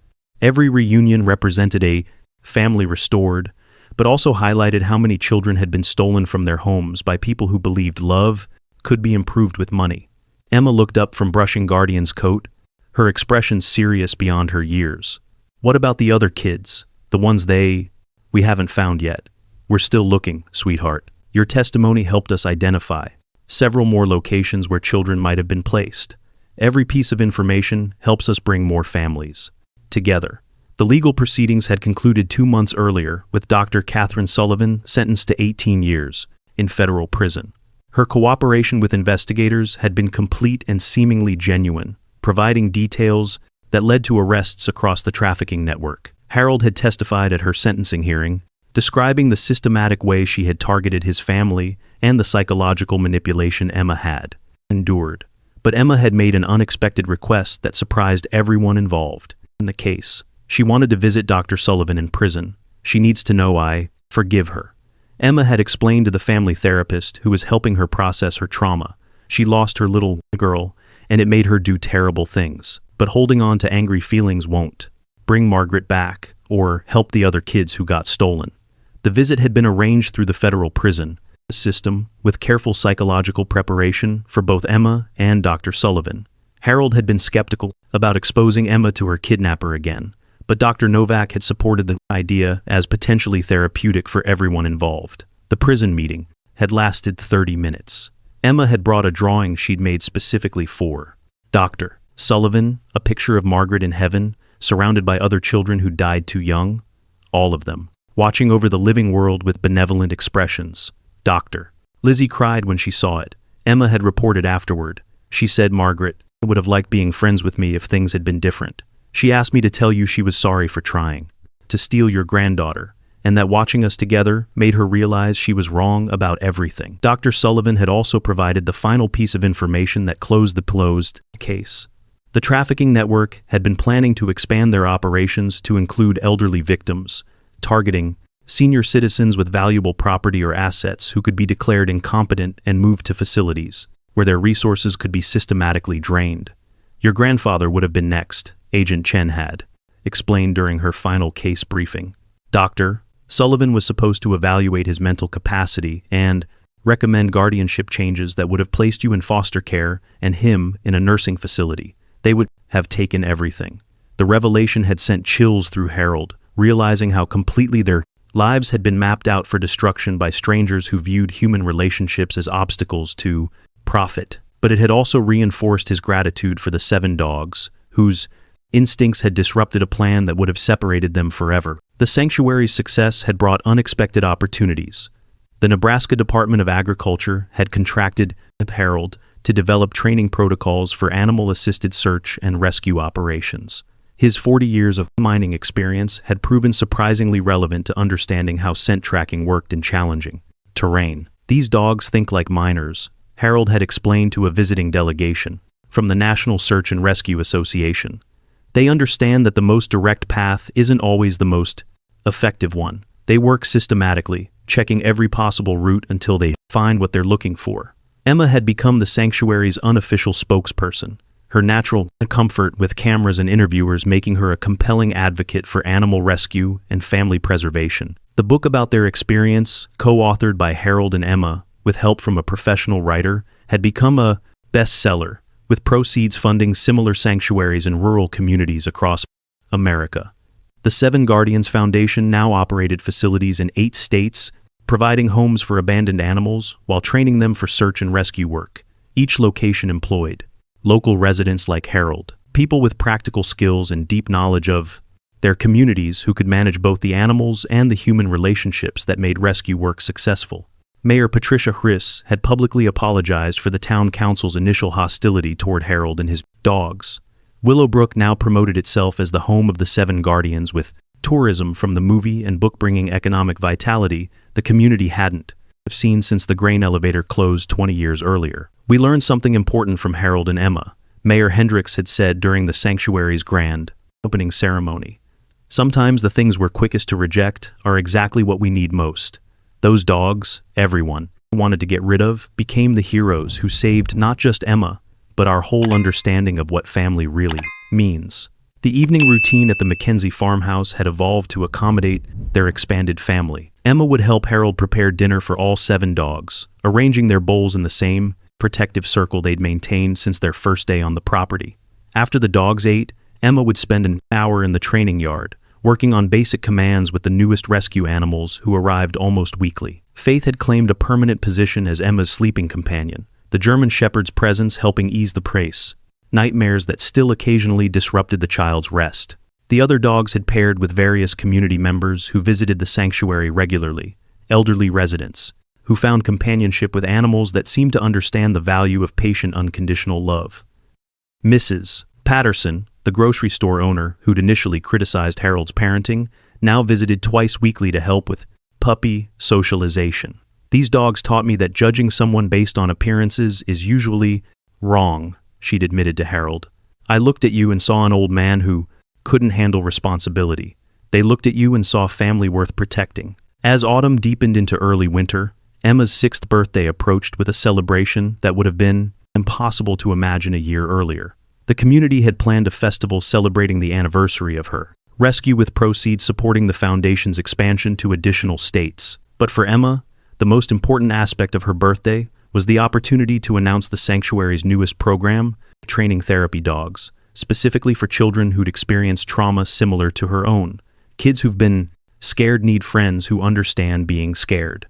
Every reunion represented a family restored, but also highlighted how many children had been stolen from their homes by people who believed love could be improved with money. Emma looked up from brushing Guardian's coat, her expression serious beyond her years. What about the other kids? The ones we haven't found yet. We're still looking, sweetheart. Your testimony helped us identify several more locations where children might have been placed. Every piece of information helps us bring more families together. The legal proceedings had concluded 2 months earlier with Dr. Catherine Sullivan sentenced to 18 years in federal prison. Her cooperation with investigators had been complete and seemingly genuine, providing details that led to arrests across the trafficking network. Harold had testified at her sentencing hearing, describing the systematic way she had targeted his family and the psychological manipulation Emma had endured. But Emma had made an unexpected request that surprised everyone involved in the case. She wanted to visit Dr. Sullivan in prison. She needs to know I forgive her. Emma had explained to the family therapist who was helping her process her trauma. She lost her little girl, and it made her do terrible things. But holding on to angry feelings won't bring Margaret back or help the other kids who got stolen. The visit had been arranged through the federal prison system with careful psychological preparation for both Emma and Dr. Sullivan. Harold had been skeptical about exposing Emma to her kidnapper again, but Dr. Novak had supported the idea as potentially therapeutic for everyone involved. The prison meeting had lasted 30 minutes. Emma had brought a drawing she'd made specifically for Dr. Sullivan, a picture of Margaret in heaven, surrounded by other children who died too young, all of them, watching over the living world with benevolent expressions. Dr. Lizzie cried when she saw it. Emma had reported afterward. She said Margaret would have liked being friends with me if things had been different. She asked me to tell you she was sorry for trying to steal your granddaughter, and that watching us together made her realize she was wrong about everything. Dr. Sullivan had also provided the final piece of information that closed the case. The trafficking network had been planning to expand their operations to include elderly victims, targeting senior citizens with valuable property or assets who could be declared incompetent and moved to facilities where their resources could be systematically drained. Your grandfather would have been next, Agent Chen had explained during her final case briefing. Dr. Sullivan was supposed to evaluate his mental capacity and recommend guardianship changes that would have placed you in foster care and him in a nursing facility. They would have taken everything. The revelation had sent chills through Harold, realizing how completely their lives had been mapped out for destruction by strangers who viewed human relationships as obstacles to profit. But it had also reinforced his gratitude for the 7 dogs, whose instincts had disrupted a plan that would have separated them forever. The sanctuary's success had brought unexpected opportunities. The Nebraska Department of Agriculture had contracted with Harold to develop training protocols for animal-assisted search and rescue operations. His 40 years of mining experience had proven surprisingly relevant to understanding how scent tracking worked in challenging terrain. These dogs think like miners, Harold had explained to a visiting delegation from the National Search and Rescue Association. They understand that the most direct path isn't always the most effective one. They work systematically, checking every possible route until they find what they're looking for. Emma had become the sanctuary's unofficial spokesperson, her natural comfort with cameras and interviewers making her a compelling advocate for animal rescue and family preservation. The book about their experience, co-authored by Harold and Emma with help from a professional writer, had become a bestseller, with proceeds funding similar sanctuaries in rural communities across America. The 7 Guardians Foundation now operated facilities in 8 states, providing homes for abandoned animals while training them for search and rescue work. Each location employed local residents like Harold, people with practical skills and deep knowledge of their communities who could manage both the animals and the human relationships that made rescue work successful. Mayor Patricia Hriss had publicly apologized for the town council's initial hostility toward Harold and his dogs. Willowbrook now promoted itself as the home of the 7 Guardians, with tourism from the movie and book bringing economic vitality the community hadn't seen since the grain elevator closed 20 years earlier. We learned something important from Harold and Emma. Mayor Hendricks had said during the sanctuary's grand opening ceremony. Sometimes the things we're quickest to reject are exactly what we need most. Those dogs, everyone wanted to get rid of, became the heroes who saved not just Emma, but our whole understanding of what family really means. The evening routine at the McKenzie farmhouse had evolved to accommodate their expanded family. Emma would help Harold prepare dinner for all 7 dogs, arranging their bowls in the same protective circle they'd maintained since their first day on the property. After the dogs ate, Emma would spend an hour in the training yard, working on basic commands with the newest rescue animals who arrived almost weekly. Faith had claimed a permanent position as Emma's sleeping companion, the German Shepherd's presence helping ease the pace, nightmares that still occasionally disrupted the child's rest. The other dogs had paired with various community members who visited the sanctuary regularly, elderly residents, who found companionship with animals that seemed to understand the value of patient unconditional love. Mrs. Patterson, the grocery store owner who'd initially criticized Harold's parenting, now visited twice weekly to help with puppy socialization. These dogs taught me that judging someone based on appearances is usually wrong, she'd admitted to Harold. I looked at you and saw an old man who couldn't handle responsibility. They looked at you and saw family worth protecting. As autumn deepened into early winter, Emma's 6th birthday approached with a celebration that would have been impossible to imagine a year earlier. The community had planned a festival celebrating the anniversary of her rescue, with proceeds supporting the foundation's expansion to additional states. But for Emma, the most important aspect of her birthday was the opportunity to announce the sanctuary's newest program, training therapy dogs, specifically for children who'd experienced trauma similar to her own. Kids who've been scared need friends who understand being scared.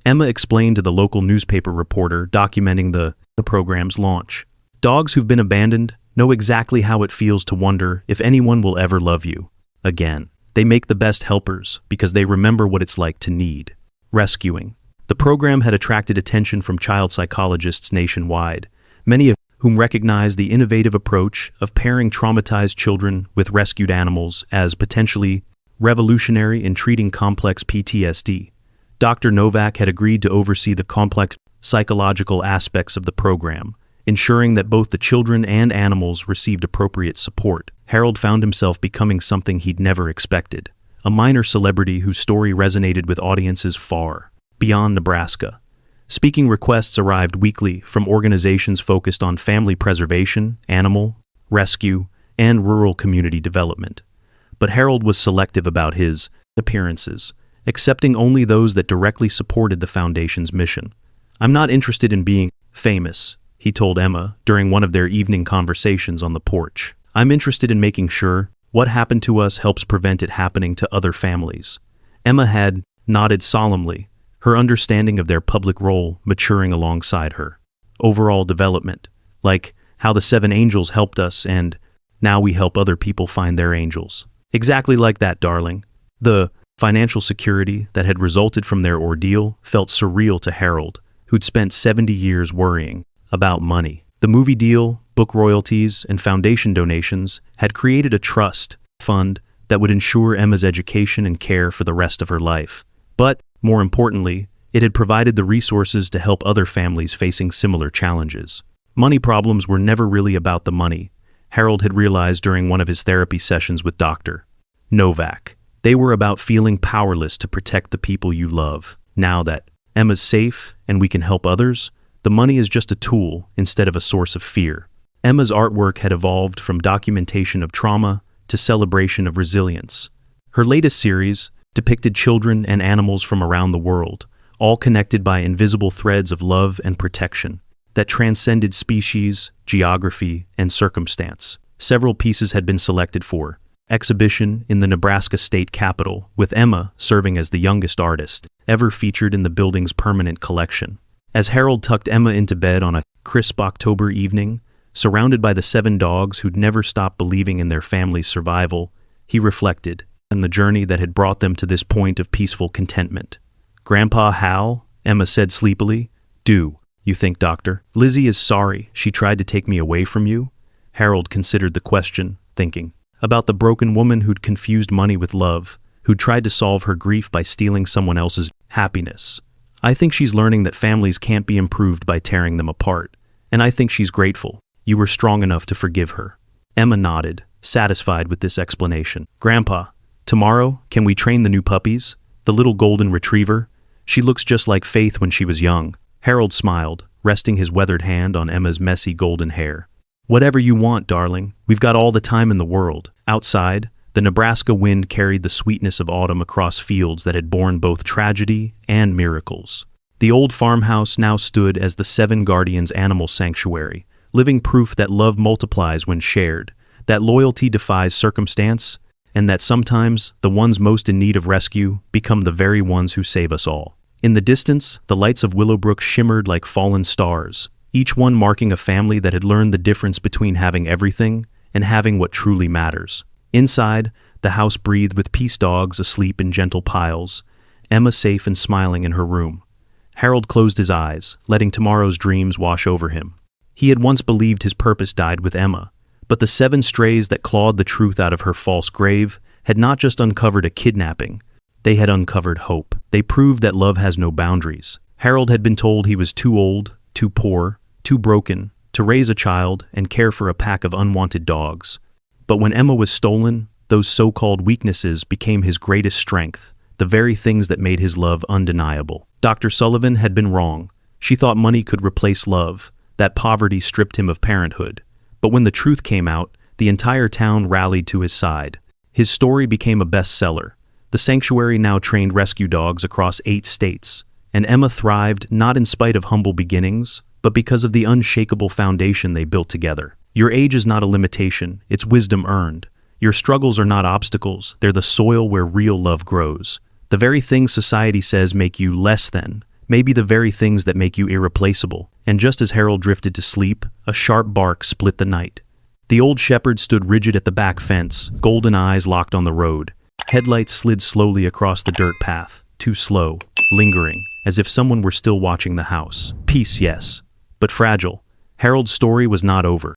Emma explained to the local newspaper reporter documenting the program's launch. Dogs who've been abandoned know exactly how it feels to wonder if anyone will ever love you again. They make the best helpers because they remember what it's like to need rescuing. The program had attracted attention from child psychologists nationwide, many of whom recognized the innovative approach of pairing traumatized children with rescued animals as potentially revolutionary in treating complex PTSD. Dr. Novak had agreed to oversee the complex psychological aspects of the program, ensuring that both the children and animals received appropriate support. Harold found himself becoming something he'd never expected, a minor celebrity whose story resonated with audiences far beyond Nebraska. Speaking requests arrived weekly from organizations focused on family preservation, animal rescue, and rural community development. But Harold was selective about his appearances, accepting only those that directly supported the foundation's mission. "I'm not interested in being famous," he told Emma during one of their evening conversations on the porch. "I'm interested in making sure what happened to us helps prevent it happening to other families." Emma had nodded solemnly, her understanding of their public role maturing alongside her overall development, like how the 7 angels helped us and now we help other people find their angels. Exactly like that, darling. The financial security that had resulted from their ordeal felt surreal to Harold, who'd spent 70 years worrying about money. The movie deal, book royalties, and foundation donations had created a trust fund that would ensure Emma's education and care for the rest of her life. But, more importantly, it had provided the resources to help other families facing similar challenges. Money problems were never really about the money, Harold had realized during one of his therapy sessions with Dr. Novak. They were about feeling powerless to protect the people you love. Now that Emma's safe and we can help others, the money is just a tool instead of a source of fear. Emma's artwork had evolved from documentation of trauma to celebration of resilience. Her latest series depicted children and animals from around the world, all connected by invisible threads of love and protection that transcended species, geography, and circumstance. Several pieces had been selected for exhibition in the Nebraska State Capitol, with Emma serving as the youngest artist ever featured in the building's permanent collection. As Harold tucked Emma into bed on a crisp October evening, surrounded by the 7 dogs who'd never stopped believing in their family's survival, he reflected on the journey that had brought them to this point of peaceful contentment. "Grandpa Hal," Emma said sleepily. "Do you think, Doctor? Lizzie is sorry she tried to take me away from you?" Harold considered the question, thinking about the broken woman who'd confused money with love, who'd tried to solve her grief by stealing someone else's happiness. "I think she's learning that families can't be improved by tearing them apart, and I think she's grateful." You were strong enough to forgive her." Emma nodded, satisfied with this explanation. "Grandpa, tomorrow, can we train the new puppies? The little golden retriever? She looks just like Faith when she was young." Harold smiled, resting his weathered hand on Emma's messy golden hair. "Whatever you want, darling. We've got all the time in the world." Outside, the Nebraska wind carried the sweetness of autumn across fields that had borne both tragedy and miracles. The old farmhouse now stood as the Seven Guardians' animal sanctuary, living proof that love multiplies when shared, that loyalty defies circumstance, and that sometimes the ones most in need of rescue become the very ones who save us all. In the distance, the lights of Willowbrook shimmered like fallen stars, each one marking a family that had learned the difference between having everything and having what truly matters. Inside, the house breathed with peace dogs asleep in gentle piles, Emma safe and smiling in her room. Harold closed his eyes, letting tomorrow's dreams wash over him. He had once believed his purpose died with Emma, but the 7 strays that clawed the truth out of her false grave had not just uncovered a kidnapping, they had uncovered hope. They proved that love has no boundaries. Harold had been told he was too old, too poor, too broken to raise a child and care for a pack of unwanted dogs. But when Emma was stolen, those so-called weaknesses became his greatest strength, the very things that made his love undeniable. Dr. Sullivan had been wrong. She thought money could replace love, that poverty stripped him of parenthood. But when the truth came out, the entire town rallied to his side. His story became a bestseller. The sanctuary now trained rescue dogs across 8 states, and Emma thrived not in spite of humble beginnings, but because of the unshakable foundation they built together. Your age is not a limitation, it's wisdom earned. Your struggles are not obstacles, they're the soil where real love grows. The very things society says make you less than, may be the very things that make you irreplaceable. And just as Harold drifted to sleep, a sharp bark split the night. The old shepherd stood rigid at the back fence, golden eyes locked on the road. Headlights slid slowly across the dirt path, too slow, lingering, as if someone were still watching the house. Peace, yes, but fragile. Harold's story was not over.